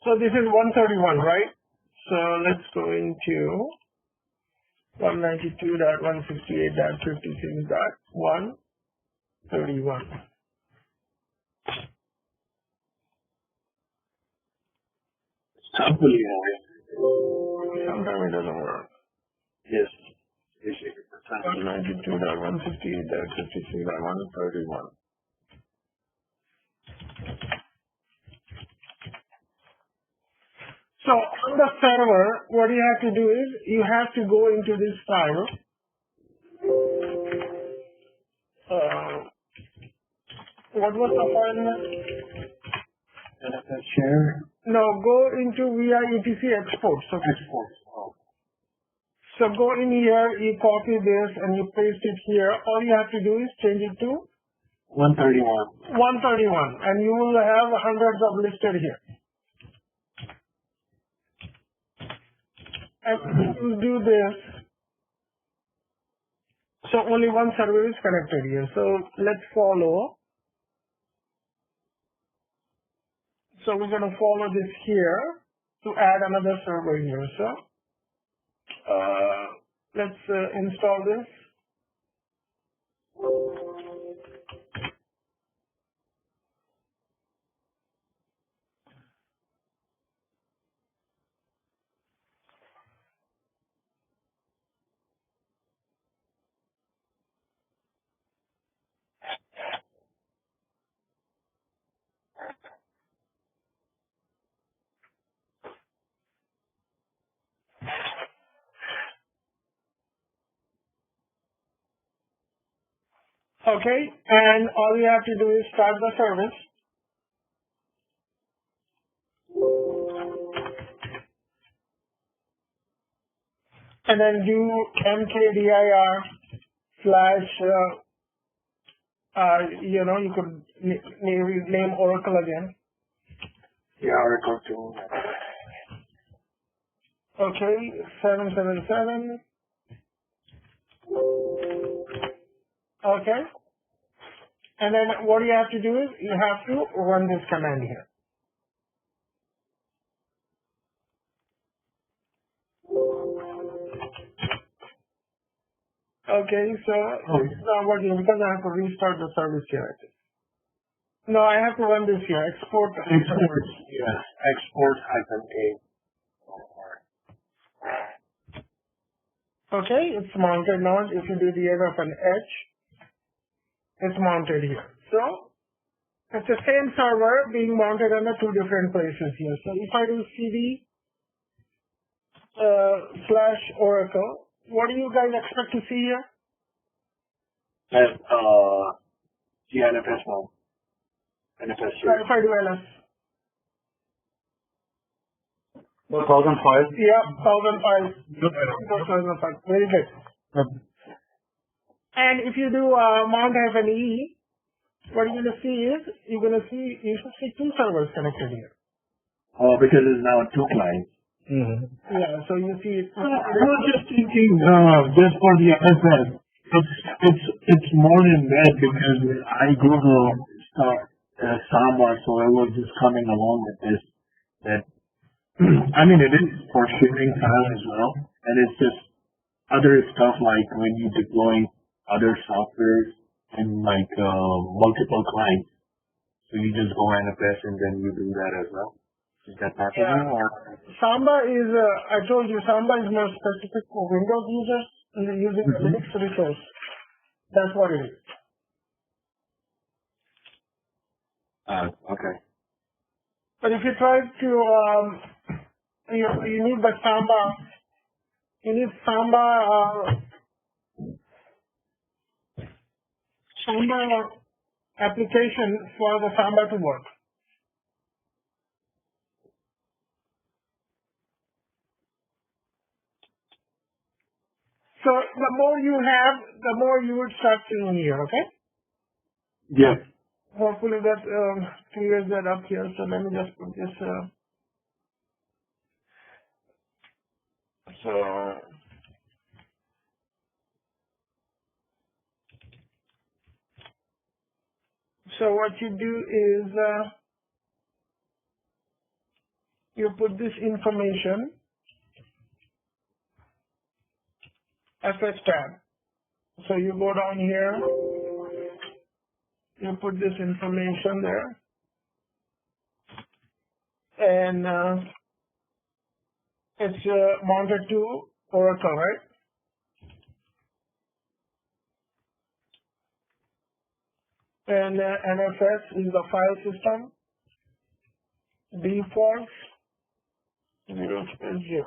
So this is 131, right? So let's go into 192.168.56.131. Hopefully, Sometimes it doesn't work. yes. 192.168.56.131. So on the server, what you have to do is you have to go into this file. What was the file name? Share. No, go into VIETC export. So Export. Oh. So go in here, you copy this and you paste it here. All you have to do is change it to 131. 131 and you will have hundreds of listed here. And you do this. So only one server is connected here. So let's follow. So we're going to follow this here to add another server here. So Let's install this. Okay, and all you have to do is start the service. And then do mkdir slash, you could name Oracle again. Yeah, Oracle too. Okay, 777. Okay. And then what you have to do is you have to run this command here. Okay, so it's not working because I have to restart the service here. No, I have to run this here. Export. Yeah. Export -a. Okay, it's mounted now. If you do the error of an edge, it's mounted here. So it's the same server being mounted on the two different places here. So if I do cd /Oracle, what do you guys expect to see here? That the NFS mode. NFS series. If I do ls. 1005. Yeah, 1005. Very good. And if you do mount-e, what you're going to see is you should see two servers connected here. Oh, because it's now two clients. Yeah, so you see it. I was just thinking, just for the NFS, it's more than that because I Google Samba, so it was just coming along with this. That I mean, it is for sharing files as well, and it's just other stuff like when you deploy other softwares and like multiple clients. So you just go NFS and then you do that as well. Is that possible? Yeah. Or? Samba is, I told you, Samba is more specific for Windows users using the Linux resource. That's what it is. Okay. But if you try to, you need the Samba, you need Samba application for the Samba to work. So the more you have, the more you would start seeing here, okay? Yes. Hopefully that clears that up here. So let me just put this, so what you do is, you put this information, FS tab. So you go down here, you put this information there, and it's mounted to Oracle, right? And NFS is the file system, default 0/0.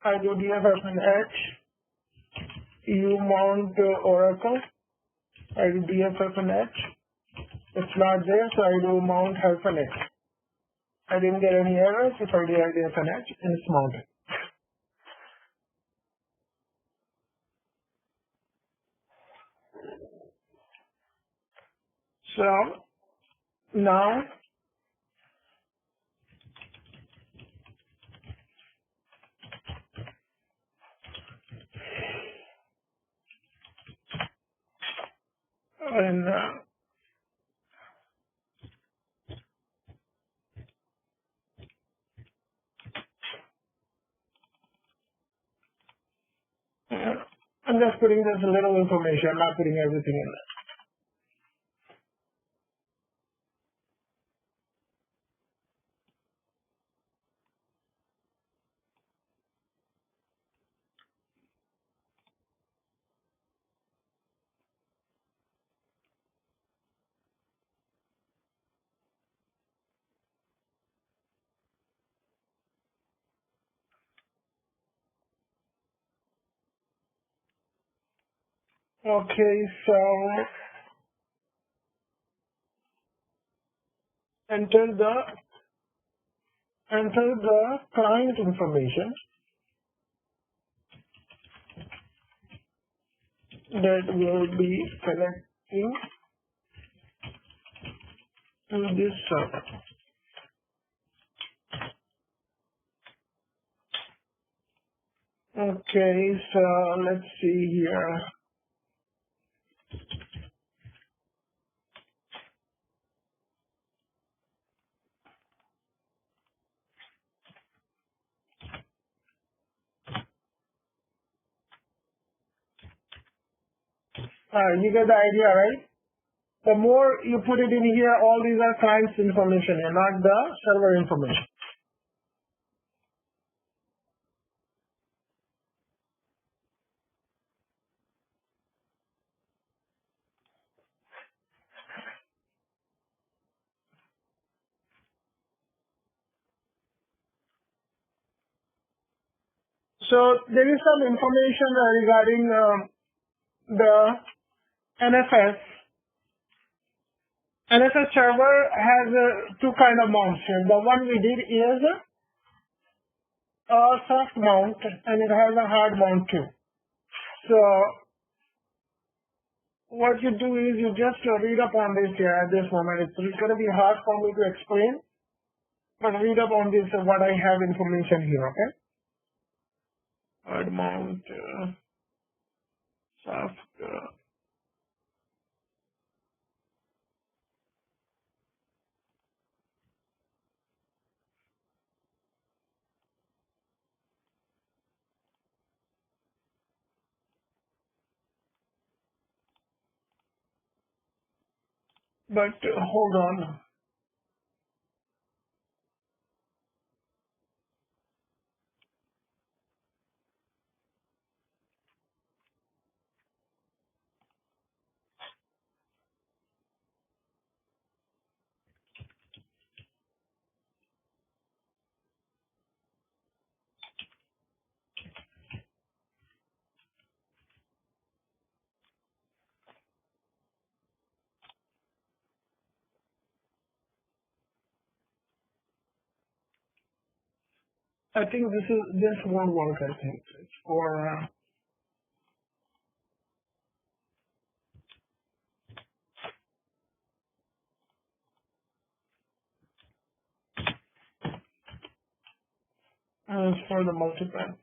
I do DFFNH, you mount Oracle, I do DFFNH, it's not there, so I do mount -H. I didn't get any errors if I do DFFNH, and it's mounted. So, now, and I'm just putting this little information, I'm not putting everything in there. Okay, so enter the client information that will be connecting to this server. Okay, so let's see here. You get the idea, right? The more you put it in here, all these are client's information and not the server information. So there is some information regarding the NFS. NFS server has two kind of mounts here. The one we did is a soft mount and it has a hard mount too. So what you do is you just read up on this here at this moment. It's going to be hard for me to explain, but read up on this what I have information here, okay? Hard mount, soft. But hold on. I think this won't work. I think it's for. It's for the multiplan.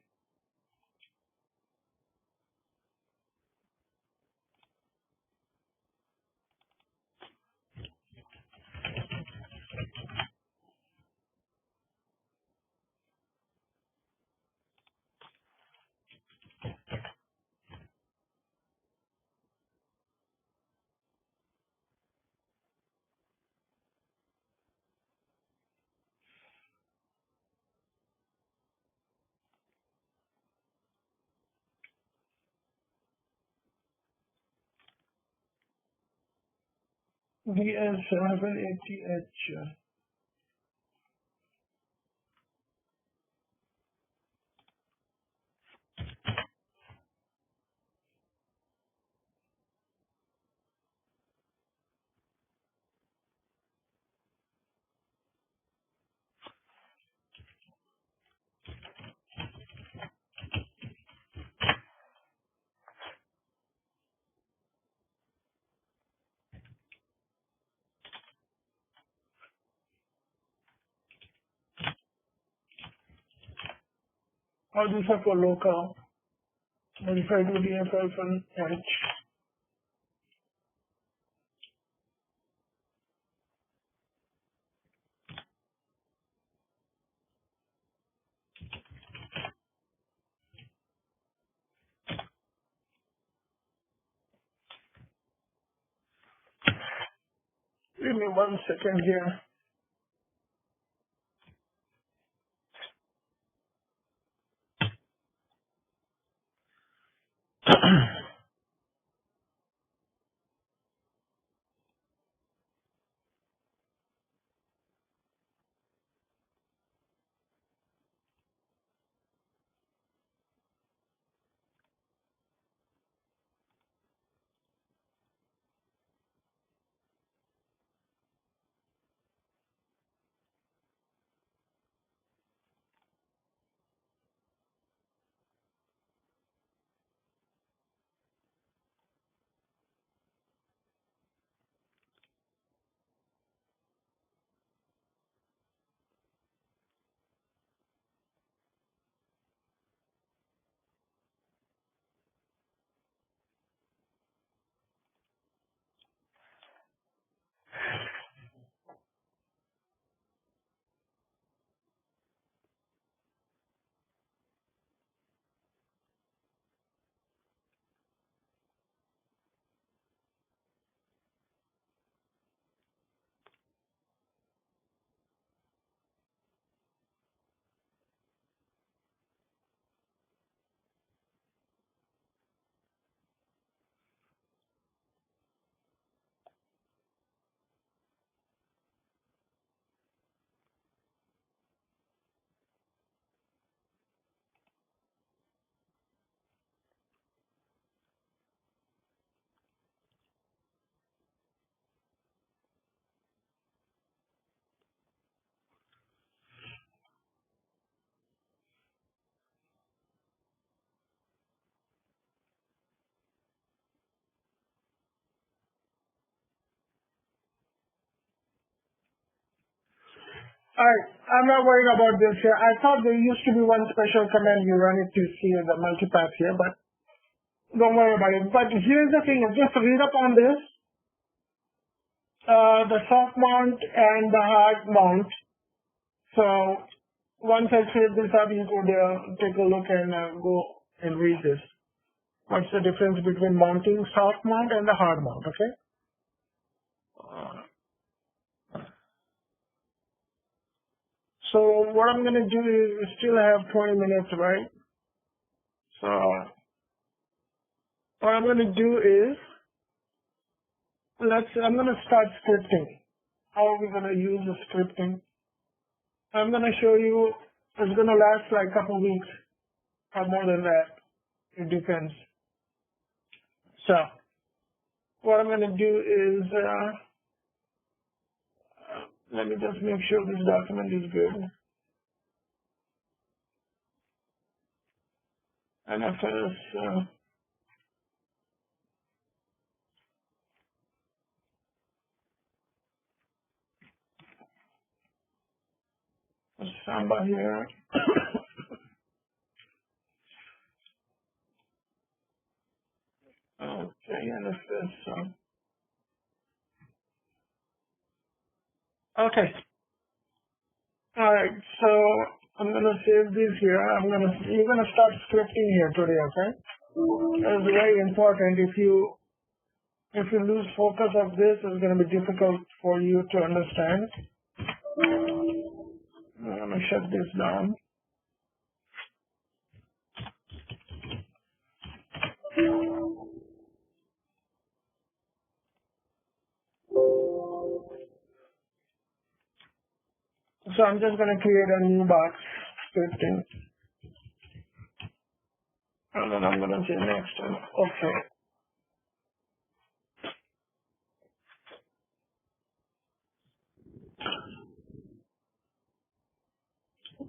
DS780H. How do you set for local? Modify to DS7H. Give me 1 second here. Alright, I'm not worried about this here. I thought there used to be one special command you run it to see the multipath here, but don't worry about it. But here's the thing, just read up on this. The soft mount and the hard mount. So once I create this up, you could take a look and go and read this. What's the difference between mounting soft mount and the hard mount, okay? So what I'm going to do is we still have 20 minutes, right? So what I'm going to do is I'm going to start scripting. How are we going to use the scripting? I'm going to show you, it's going to last like a couple weeks or more than that. It depends. So what I'm going to do is, let me just make sure this document is good. NFS, Samba here. Okay, NFS. Okay. Alright, so I'm gonna save this here. You're gonna start scripting here today, okay? It's very important. If you lose focus of this, it's gonna be difficult for you to understand. I'm gonna shut this down. So I'm just gonna create a new box scripting. And then I'm gonna say next and okay.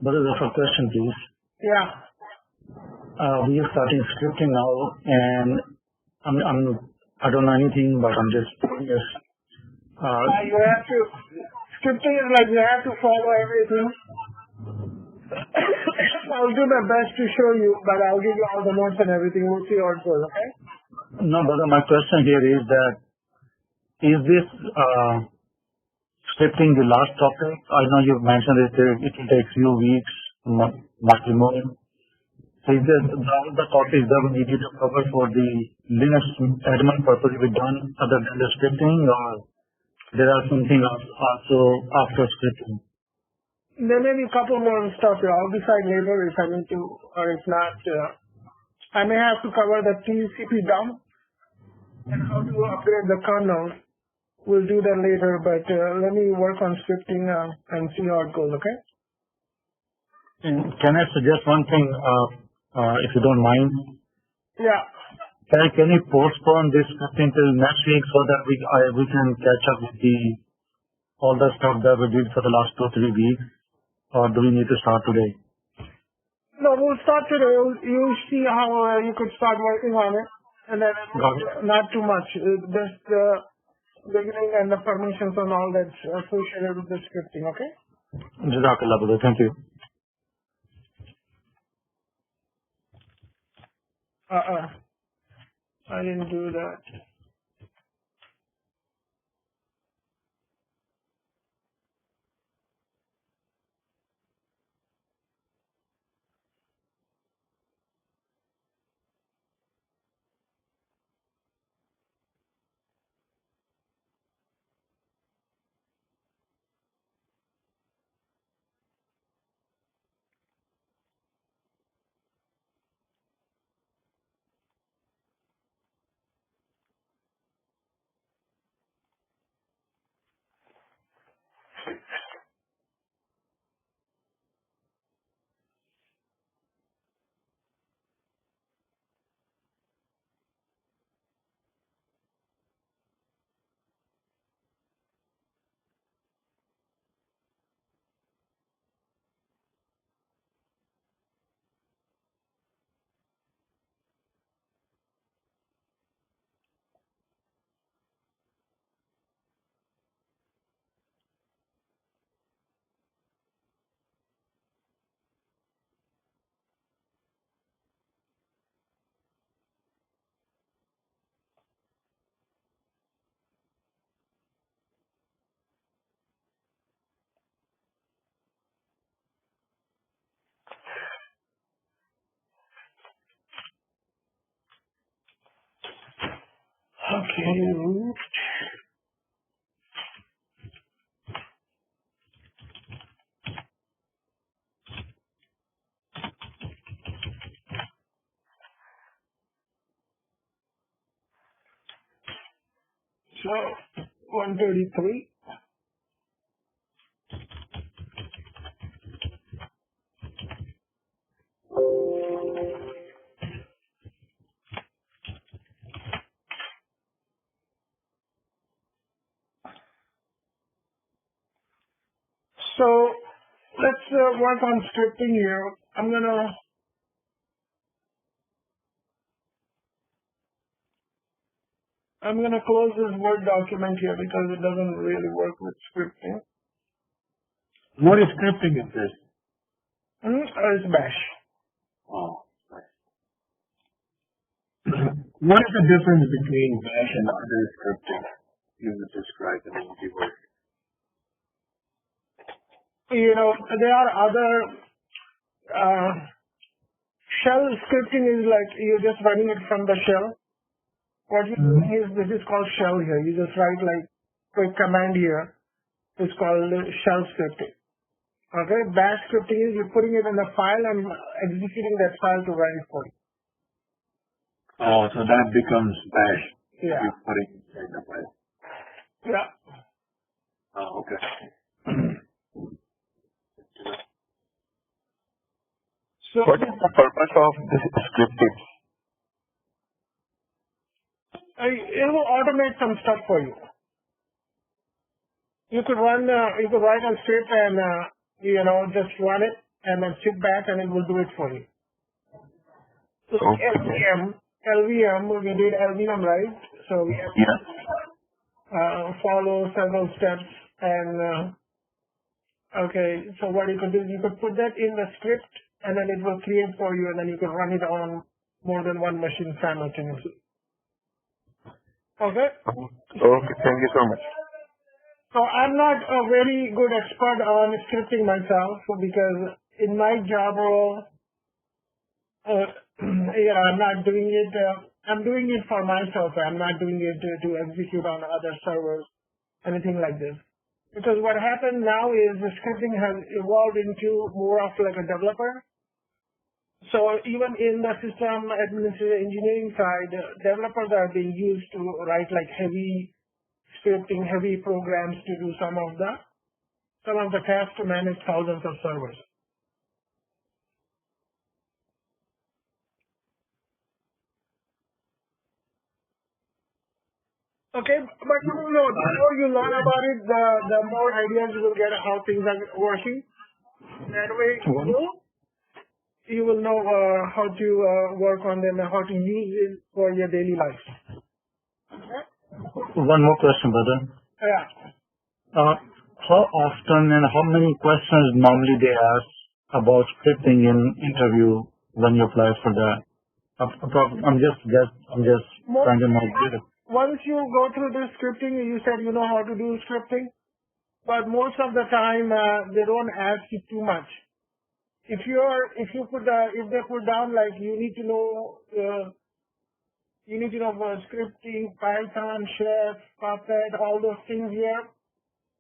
But there's a question, please. Yeah. We are starting scripting now, and I don't know anything, but I'm just curious. You have to, scripting is like you have to follow everything. I'll do my best to show you, but I'll give you all the notes and everything. We'll see how it goes, okay? No, brother, my question here is that, is this scripting the last topic? I know you've mentioned it will take few weeks, must be more. So is that all the topics that we needed to cover for the Linux admin purpose will be done other than the scripting, or there are something else also after scripting? There may be a couple more stuff here. I'll decide later if I need to or if not. I may have to cover the TCP dump and how to upgrade the kernel. We'll do that later, but let me work on scripting and see how it goes, okay? And can I suggest one thing, if you don't mind? Yeah. Can you postpone this scripting till next week so that we can catch up with all the stuff that we did for the last 2-3 weeks? Or do we need to start today? No, we'll start today. You see how you could start working on it. And then not too much. Just the beginning and the permissions and all that's associated with the scripting, okay? Jazakallah, brother. Thank you. I didn't do that. Okay. So, 133. So, let's work on scripting here. I'm gonna close this Word document here because it doesn't really work with scripting. What is scripting in this? It's Bash. Oh, right. What is the difference between Bash and other scripting you would describe in the word? There are other shell scripting is like you're just running it from the shell. What you do is this is called shell here. You just write like quick command here. It's called shell scripting. Okay, Bash scripting is you're putting it in the file and executing that file to run it for you. Oh, so that becomes Bash. Yeah. You're putting it in the file. Yeah. Oh, okay. So what is the purpose of this scripting? It will automate some stuff for you. You could write a script and just run it and then sit back and it will do it for you. So Okay. LVM, we did LVM, right? So we have to follow several steps and okay, so what you could do is you could put that in the script and then it will create for you and then you can run it on more than one machine simultaneously. Okay? Okay, thank you so much. So I'm not a very good expert on scripting myself because in my job role, I'm not doing it. I'm doing it for myself. I'm not doing it to execute on other servers. anything like this. Because what happened now is the scripting has evolved into more of like a developer. So even in the system administrative engineering side, developers are being used to write like heavy scripting, heavy programs to do some of the tasks to manage thousands of servers. Okay, but you know, the more you learn about it, the more ideas you will get how things are working. That way, you will know how to work on them and how to use it for your daily life. Okay? One more question, brother. Yeah. How often and how many questions normally they ask about scripting in interview when you apply for that? I'm just trying to know. Once you go through the scripting, you said you know how to do scripting, but most of the time they don't ask you too much. If they put down like you need to know scripting, Python, Chef, Puppet, all those things here,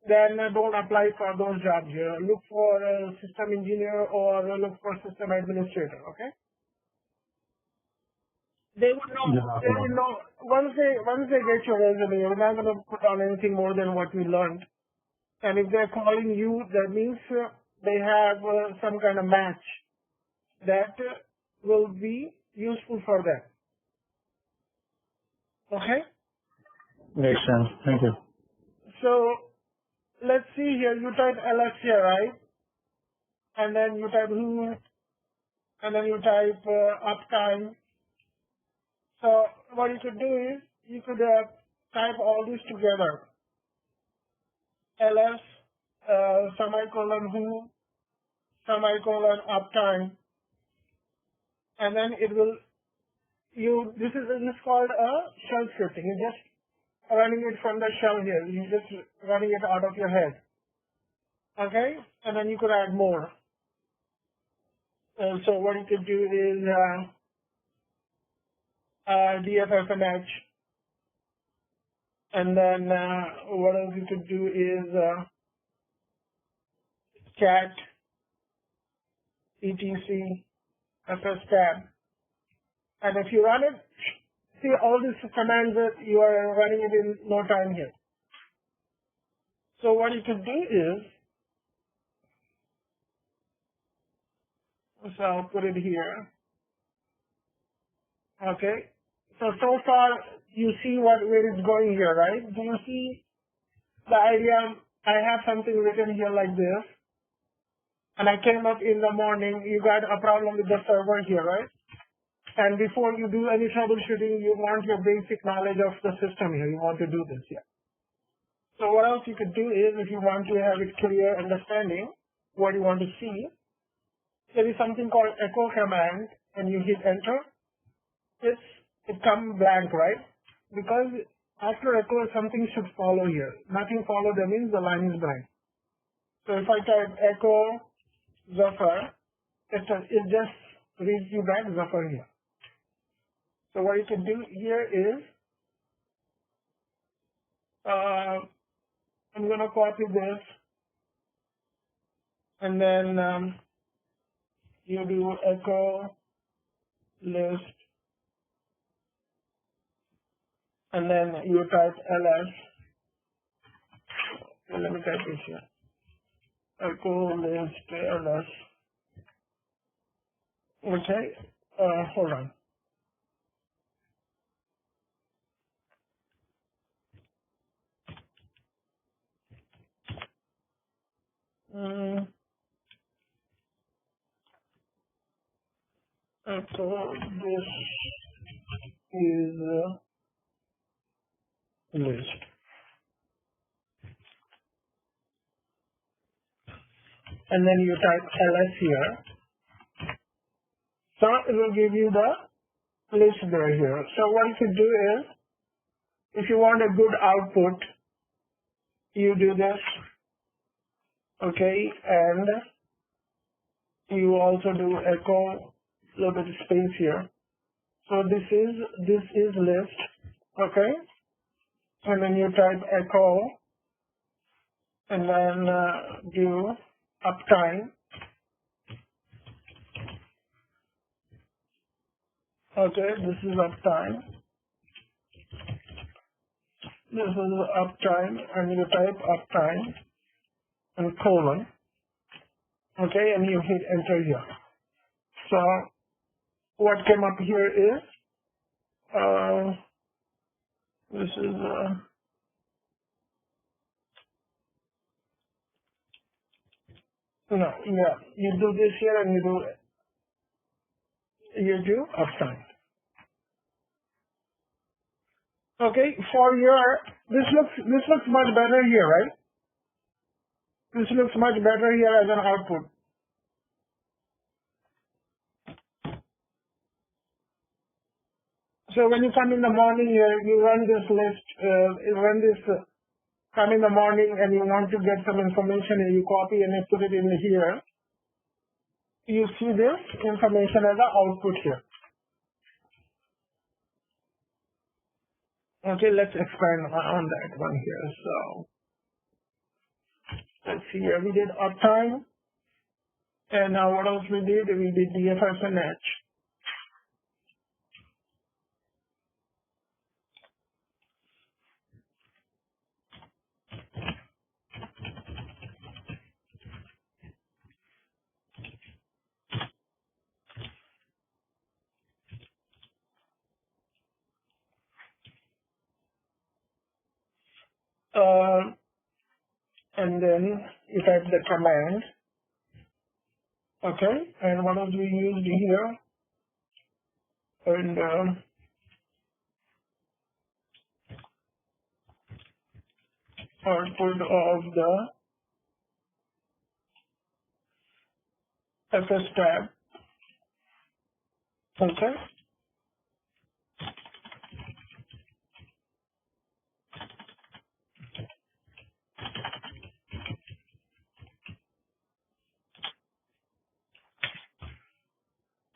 then don't apply for those jobs here. Look for a system engineer or look for system administrator. Okay. They would know. They would know once they get your resume. You're not going to put on anything more than what we learned. And if they're calling you, that means they have some kind of match that will be useful for them. Okay. Makes sense. Thank you. So let's see here. You type ls here, right? And then you type who, and then you type uptime. So what you could do is you could type all this together. ls semicolon who semicolon uptime, and then it will this is called a shell scripting. You're just running it from the shell here. You're just running it out of your head. Okay, and then you could add more. And so what you could do is DFFNH, and then what else you could do is cat, etc, fstab, and if you run it, see all these commands that you are running it in no time here. So what you could do is, so I'll put it here. Okay. So far you see where it's going here, right? Do you see the idea? I have something written here like this, and I came up in the morning, you got a problem with the server here, right? And before you do any troubleshooting, you want your basic knowledge of the system here. You want to do this here. So what else you could do is, if you want to have it clear understanding what you want to see, there is something called echo command, and you hit enter. It comes blank, right? Because after echo, something should follow here. Nothing followed, that means the line is blank. So if I type echo Zafar, it just reads you back Zafar here. So what you can do here is, I'm going to copy this, and then you do echo list, and then you type ls. Okay, let me type this here. Echo list ls. Okay, hold on. So this is a list. And then you type ls here. So it will give you the list there here. So what you can do is, if you want a good output, you do this. Okay, and you also do echo, a little bit of space here. So this is list, okay, and then you type echo and then do uptime. Okay, this is uptime. This is uptime, and you type uptime and colon. Okay, and you hit enter here. So what came up here is this is no, yeah, you do this here and you do uptime. Okay, for your this looks much better here, right? This looks much better here as an output. So when you come in the morning here, you run this list, come in the morning and you want to get some information and you copy and you put it in here. You see this information as an output here. Okay, let's expand on that one here. So let's see here, we did uptime. And now what else we did? We did DFS and H. And then you type the command. Okay, and what else we used here? And output of the FS tab. Okay.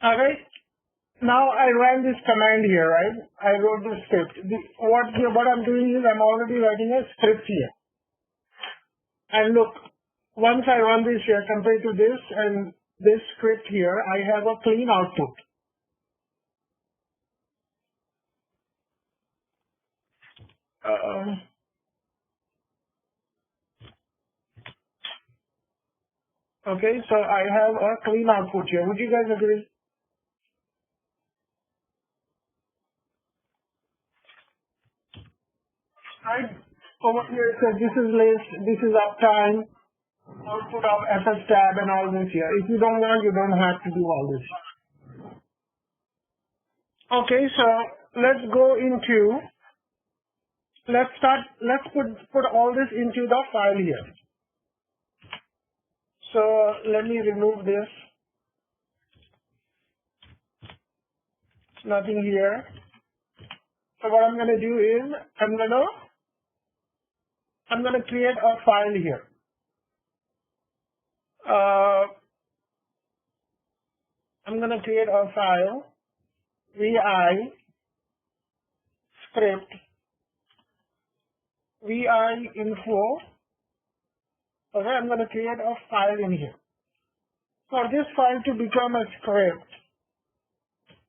Alright, now I ran this command here, right? I wrote the script. What I'm doing is I'm already writing a script here. And look, once I run this here compared to this and this script here, I have a clean output. Okay, so I have a clean output here. Would you guys agree? Right? Over here it says this is list, this is uptime, output of FS tab and all this here. If you don't want, you don't have to do all this. Okay, so let's go into, let's put all this into the file here. So let me remove this. Nothing here. So what I'm going to do is I'm going to create a file here. I'm going to create a file vi script vi info. Okay, I'm going to create a file in here. For this file to become a script,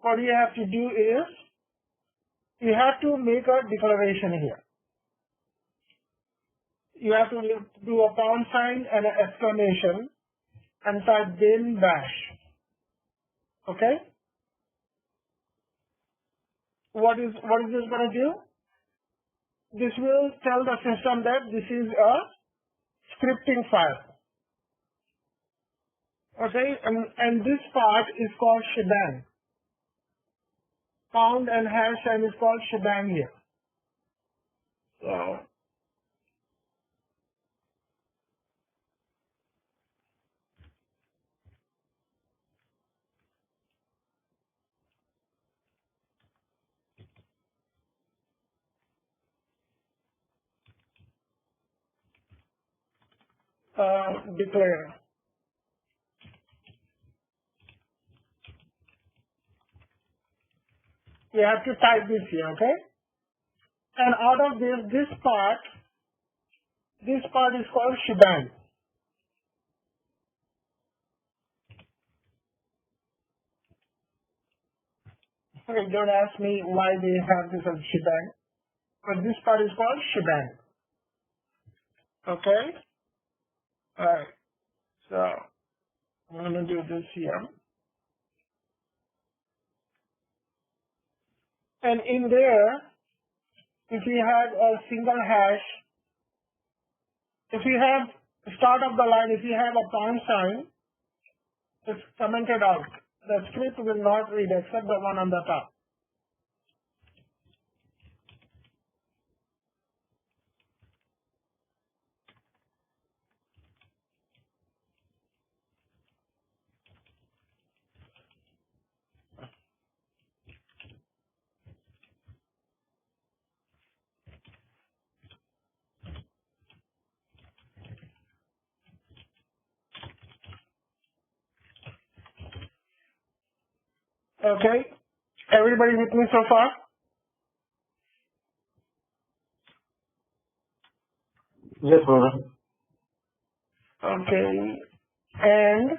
what you have to do is you have to make a declaration here. You have to do a pound sign and an exclamation and type bin bash. Okay? What is this going to do? This will tell the system that this is a scripting file. Okay, and this part is called shebang. Pound and hash sign is called shebang here. So declare. You have to type this here, okay? And out of this part This part is called shebang. Okay, don't ask me why they have this as shebang, but this part is called shebang. Okay? Alright, so I'm going to do this here. And in there, if you have a single hash, if you have start of the line, if you have a pound sign, it's commented out. The script will not read except the one on the top. Okay? Everybody with me so far? Yes, brother. Okay. And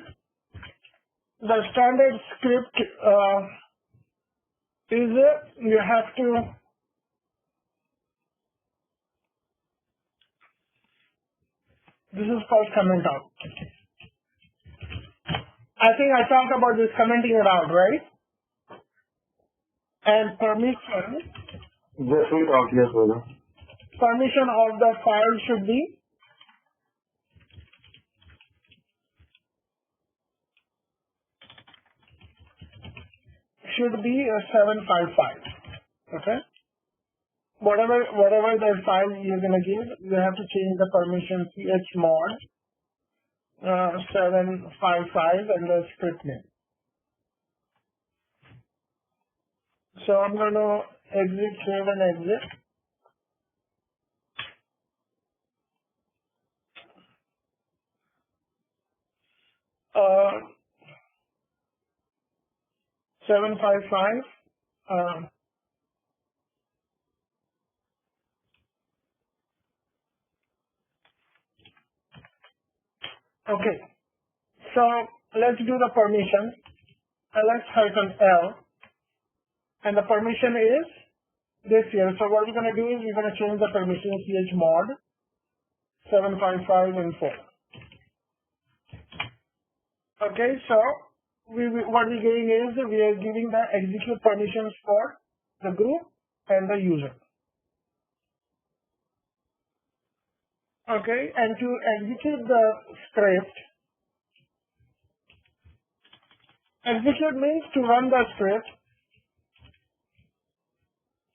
the standard script is you have to this is called comment out. I think I talked about this commenting it out, right? And permission. Just read out, yes, brother. Permission of the file should be a 755. Okay? Whatever the file you're gonna give, you have to change the permission chmod 755 and the script name. So I'm gonna exit, save and exit. Uh, 755. Okay. So let's do the permission. ls-l, and the permission is this here. So what we're gonna do is we're gonna change the permission chmod 755 and 4. Okay, so what we're doing is we are giving the execute permissions for the group and the user. Okay, and to execute the script, execute means to run the script,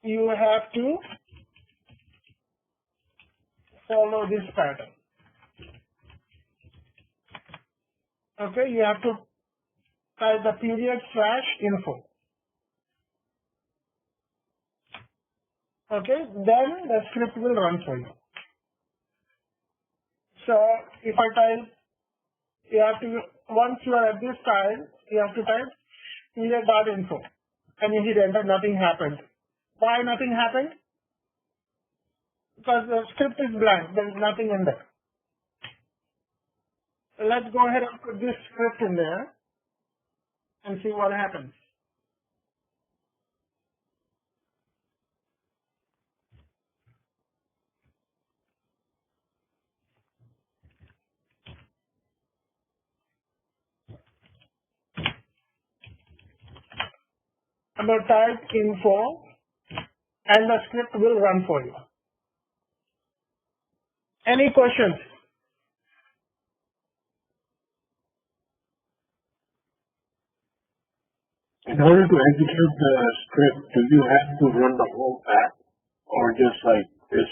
you have to follow this pattern. Okay, you have to type the /info. Okay, then the script will run for you. So if I type, you have to, once you are at this time, you have to type /info and you hit enter, nothing happened. Why nothing happened? Because the script is blank, there is nothing in there. Let's go ahead and put this script in there and see what happens. I'm going to type info and the script will run for you. Any questions? In order to execute the script, do you have to run the whole path, or just like this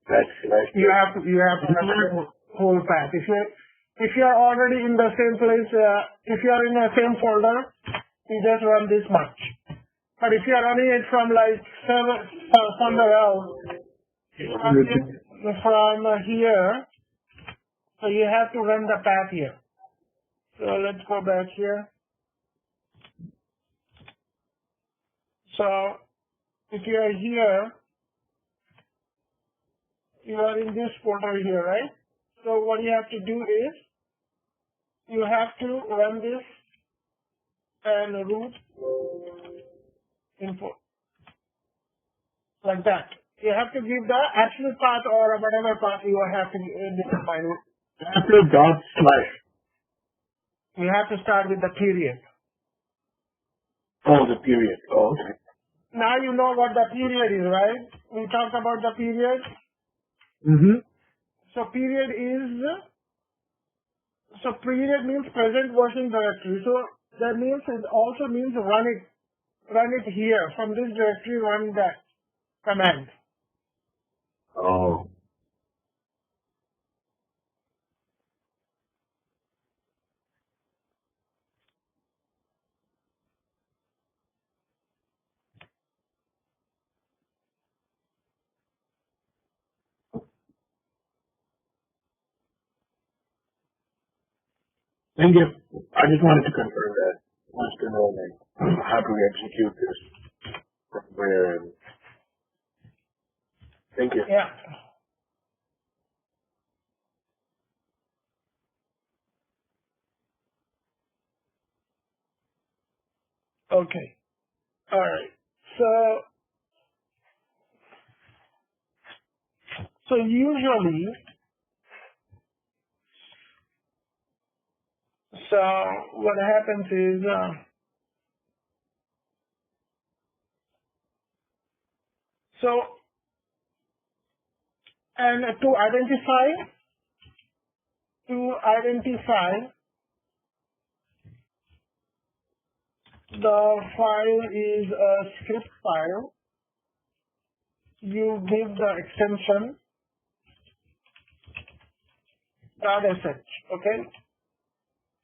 fetch? You have to run the whole path. If you are already in the same place, if you are in the same folder, you just run this much. But if you are running it from like somewhere else, from here, so you have to run the path here. So let's go back here. So if you are here, You are in this folder here, right? So what you have to do is, you have to run this and root info, like that. You have to give the absolute path or whatever path you have to define. Absolute dot slash. You have to start with the period. Oh, the period. Oh, okay. Now you know what the period is, right? We talked about the period. Mm-hmm. So period means present working directory. So that means it also means run it here. From this directory, run that command. Oh. Thank you. I just wanted to confirm that. Wants to know like how do we execute this from where and thank you. Yeah. Okay. All right. So usually, what happens is, and to identify the file is a script file, you give the extension .sh, okay?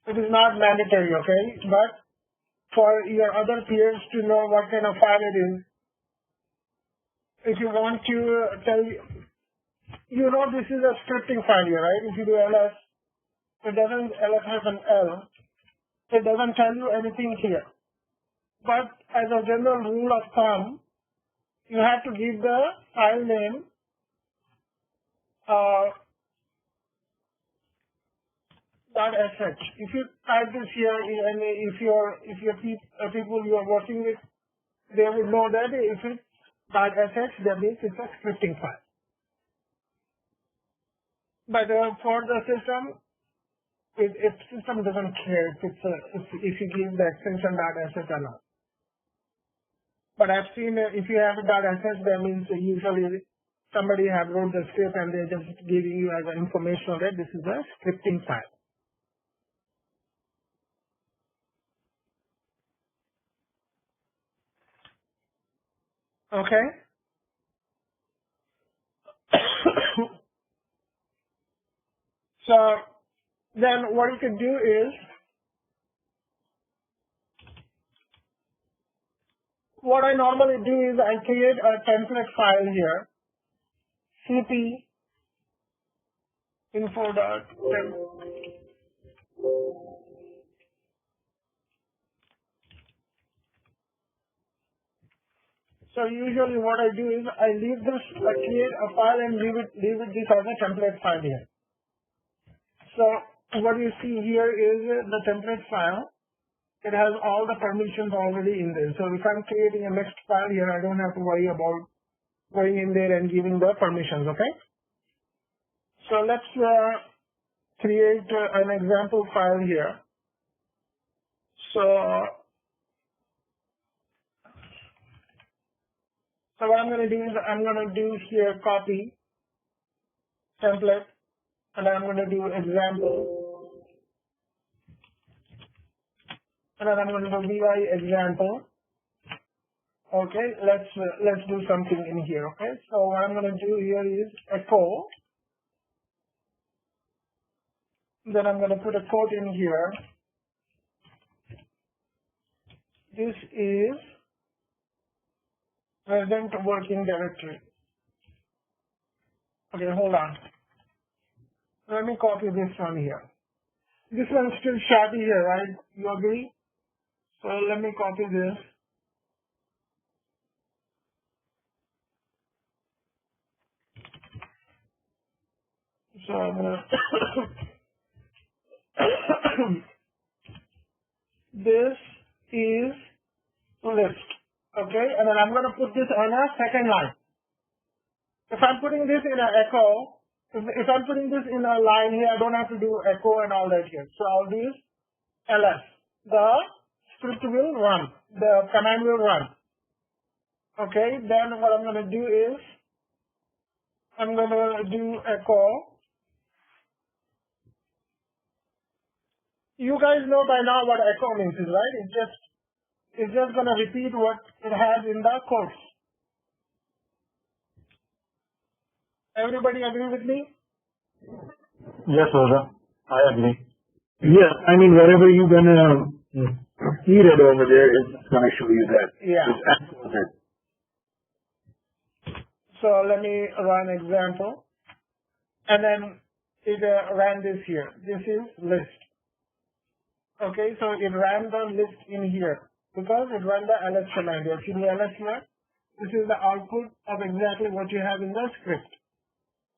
It is not mandatory, okay? But for your other peers to know what kind of file it is, if you want to tell, you know this is a scripting file here, right? If you do ls, ls has an L, it doesn't tell you anything here. But as a general rule of thumb, you have to give the file name .sh. If you type this here, and if your people you are working with, they would know that if it's .sh, that means it's a scripting file. But for the system, if system doesn't care if you give the extension .sh or not. But I've seen if you have a .sh, that means usually somebody have wrote the script and they're just giving you as an information that this is a scripting file. Okay? So then what you can do is, what I normally do is I create a template file here, cp info.temp. So usually what I do is I leave this, I create a file and leave it this as a template file here. So what you see here is the template file. It has all the permissions already in there. So if I'm creating a next file here, I don't have to worry about going in there and giving the permissions, okay? So let's create an example file here. So what I'm going to do is I'm going to do here copy template, and I'm going to do example, and then I'm going to do vi example. Okay, let's do something in here. Okay, so what I'm going to do here is echo. Then I'm going to put a quote in here. This is present working directory. Okay, hold on. Let me copy this one here. This one's still shabby here, right? You agree? So let me copy this. So I'm gonna this is list. Okay, and then I'm gonna put this on a second line. If I'm putting this in an echo, if I'm putting this in a line here, I don't have to do echo and all that here. So I'll do ls. The script will run. The command will run. Okay, then what I'm going to do is, I'm going to do echo. You guys know by now what echo means, right? It's just going to repeat what it has in the course. Everybody agree with me? Yes, Rosa. I agree. Yeah, I mean, whatever you're gonna feed it over there, it's gonna show you that. Yeah. It's echoes it. So let me run example. And then it ran this here. This is list. Okay, so it ran the list in here because it ran the ls command here. See the ls here? This is the output of exactly what you have in the script.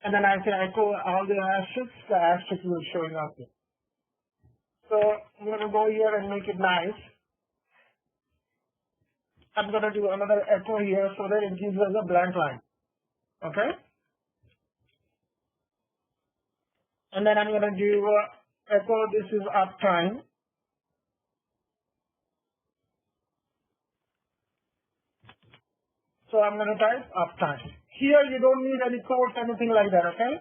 And then I can echo all the asterisks, the asterisk will showing up here. So I'm going to go here and make it nice. I'm going to do another echo here so that it gives us a blank line. Okay? And then I'm going to do echo, this is uptime. So I'm going to type uptime. Here you don't need any quotes, anything like that, okay?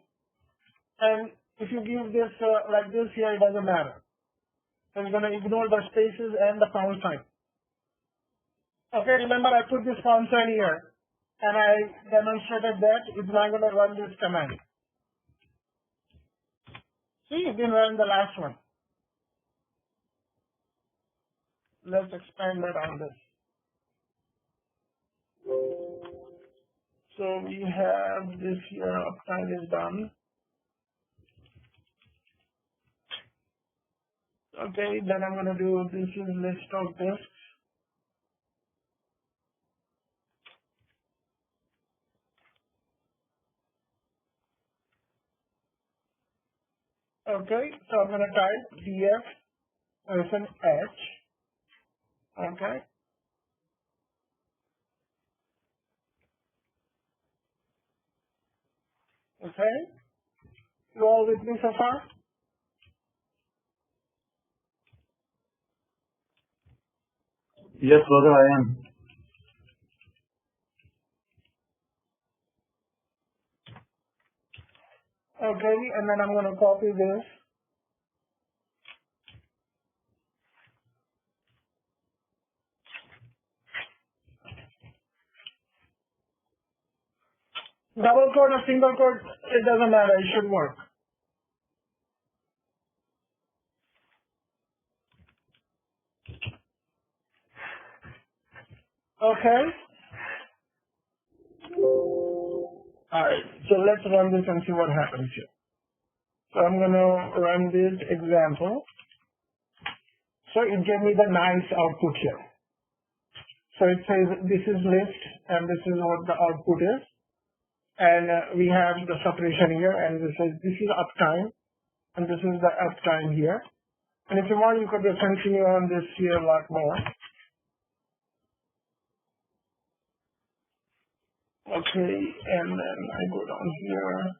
And if you give this like this here, it doesn't matter. So you're going to ignore the spaces and the pound sign. Okay, remember I put this pound sign here and I demonstrated that it's not going to run this command. See, it didn't run the last one. Let's expand that on this. So we have this here, uptime is done. Okay, then I'm going to do this is list of disks. Okay, so I'm going to type df-h. Okay. Okay. You all with me so far? Yes, brother, I am. Okay, and then I'm going to copy this. Double quote or single quote, it doesn't matter, it should work. Okay. Alright, so let's run this and see what happens here. So I'm going to run this example. So it gave me the nice output here. So it says this is list and this is what the output is. And we have the separation here and this says this is uptime and this is the uptime here. And if you want, you could continue on this here a lot more. Okay, and then I go down here.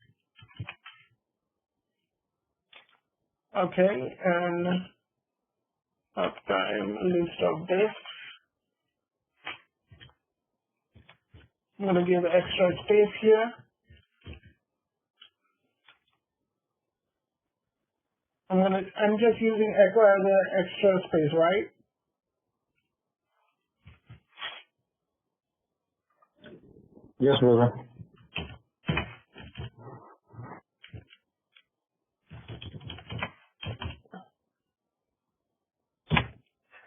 Okay, and uptime list of disks. I'm going to give extra space here. I'm just using echo as an extra space, right? Yes, brother.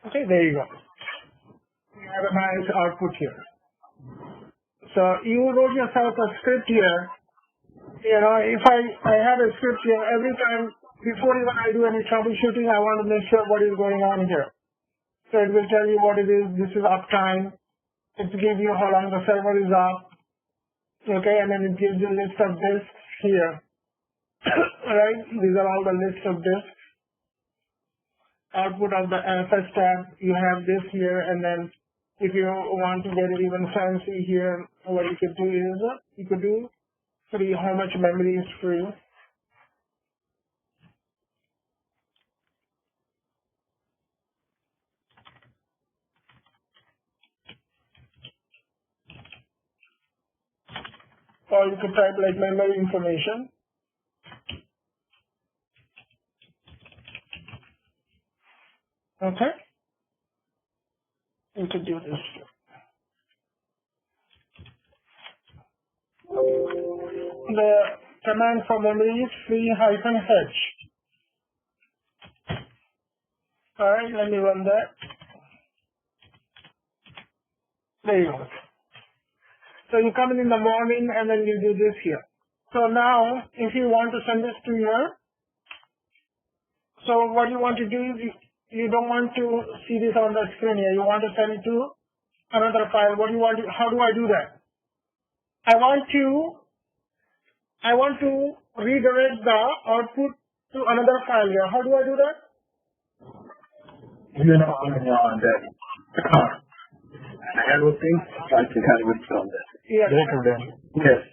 Okay, there you go. You have a nice output here. So you wrote yourself a script here. You know, if I have a script here, every time before even I do any troubleshooting, I want to make sure what is going on here. So it will tell you what it is. This is uptime. It will give you how long the server is up. Okay, and then it gives you a list of disks here. right? These are all the list of disks. Output of the FS tab, you have this here, and then if you want to get it even fancy here, what you could do is, you could do free, how much memory is free. Or you could type like memory information. Okay? You could do this. The command for memory is free-h. Alright, let me run that. There you go. So you come in the morning and then you do this here. So now, if you want to send this to your, so what you want to do is you don't want to see this on the screen here. You want to send it to another file. What do you want to, how do I do that? I want to redirect the output to another file here. How do I do that? You're not on that handle thing, like you kind of would from that. Yes. Yes.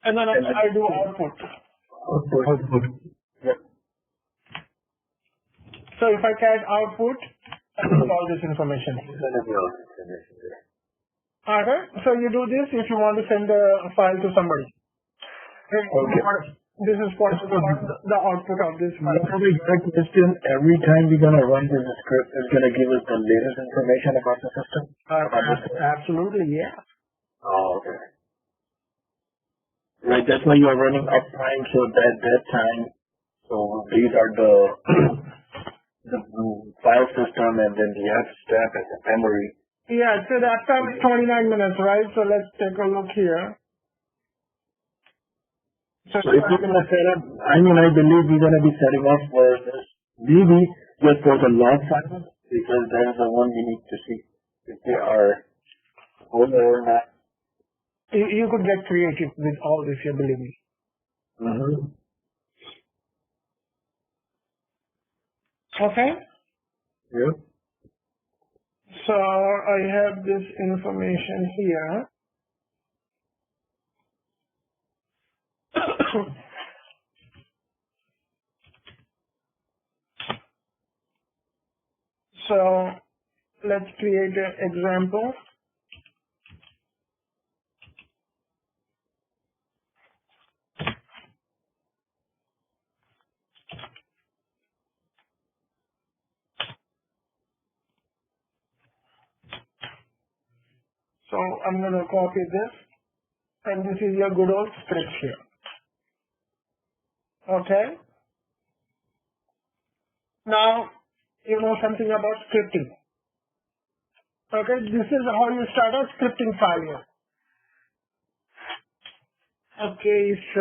And then I do output. Output. Yep. So if I catch output, I put all this information. Okay. So you do this if you want to send a file to somebody. Okay. This is what the output of this file. Question, every time we're going to run this script, it's going to give us the latest information about the system? Absolutely, yeah. Oh, okay. Right, that's why you are running uptime, so that time, so these are the file system and then the F step and the memory. Yeah, so the uptime is 29 minutes, right? So let's take a look here. So if we're going to set up, I believe we're going to be setting up for this, maybe just for the log file, because that is the one we need to see if they are whole or not. You could get creative with all this, you believe me. Mm-hmm. Okay? Yep. So I have this information here. So let's create an example. So I'm going to copy this, and this is your good old script here. Okay? Now, you know something about scripting. Okay, this is how you start a scripting file here. Okay, so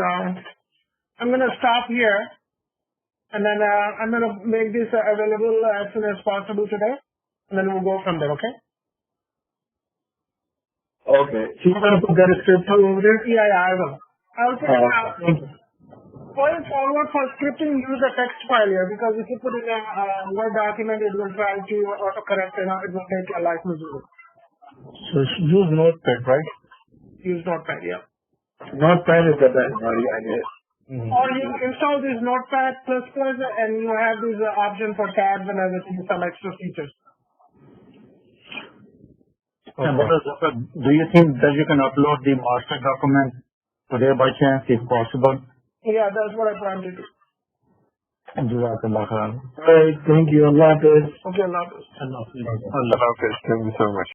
I'm going to stop here, and then I'm going to make this available as soon as possible today, and then we'll go from there, okay? Okay. So you're going to put that script over there? Yeah, I will. I'll put it out. Going forward for scripting, use a text file here, because if you put in a Word document, it will try to autocorrect and it will take a life miserable. So use Notepad, right? Use Notepad, yeah. Notepad is the best, I guess. Mm-hmm. Or you install this Notepad++ and you have this option for tabs and everything, some extra features. And do you think that you can upload the master document today by chance, if possible? Yeah, that's what I plan to do. Jazakallah khair. All right, thank you. Allah Hafiz. Okay, Allah Hafiz. Allah Hafiz. Thank you so much.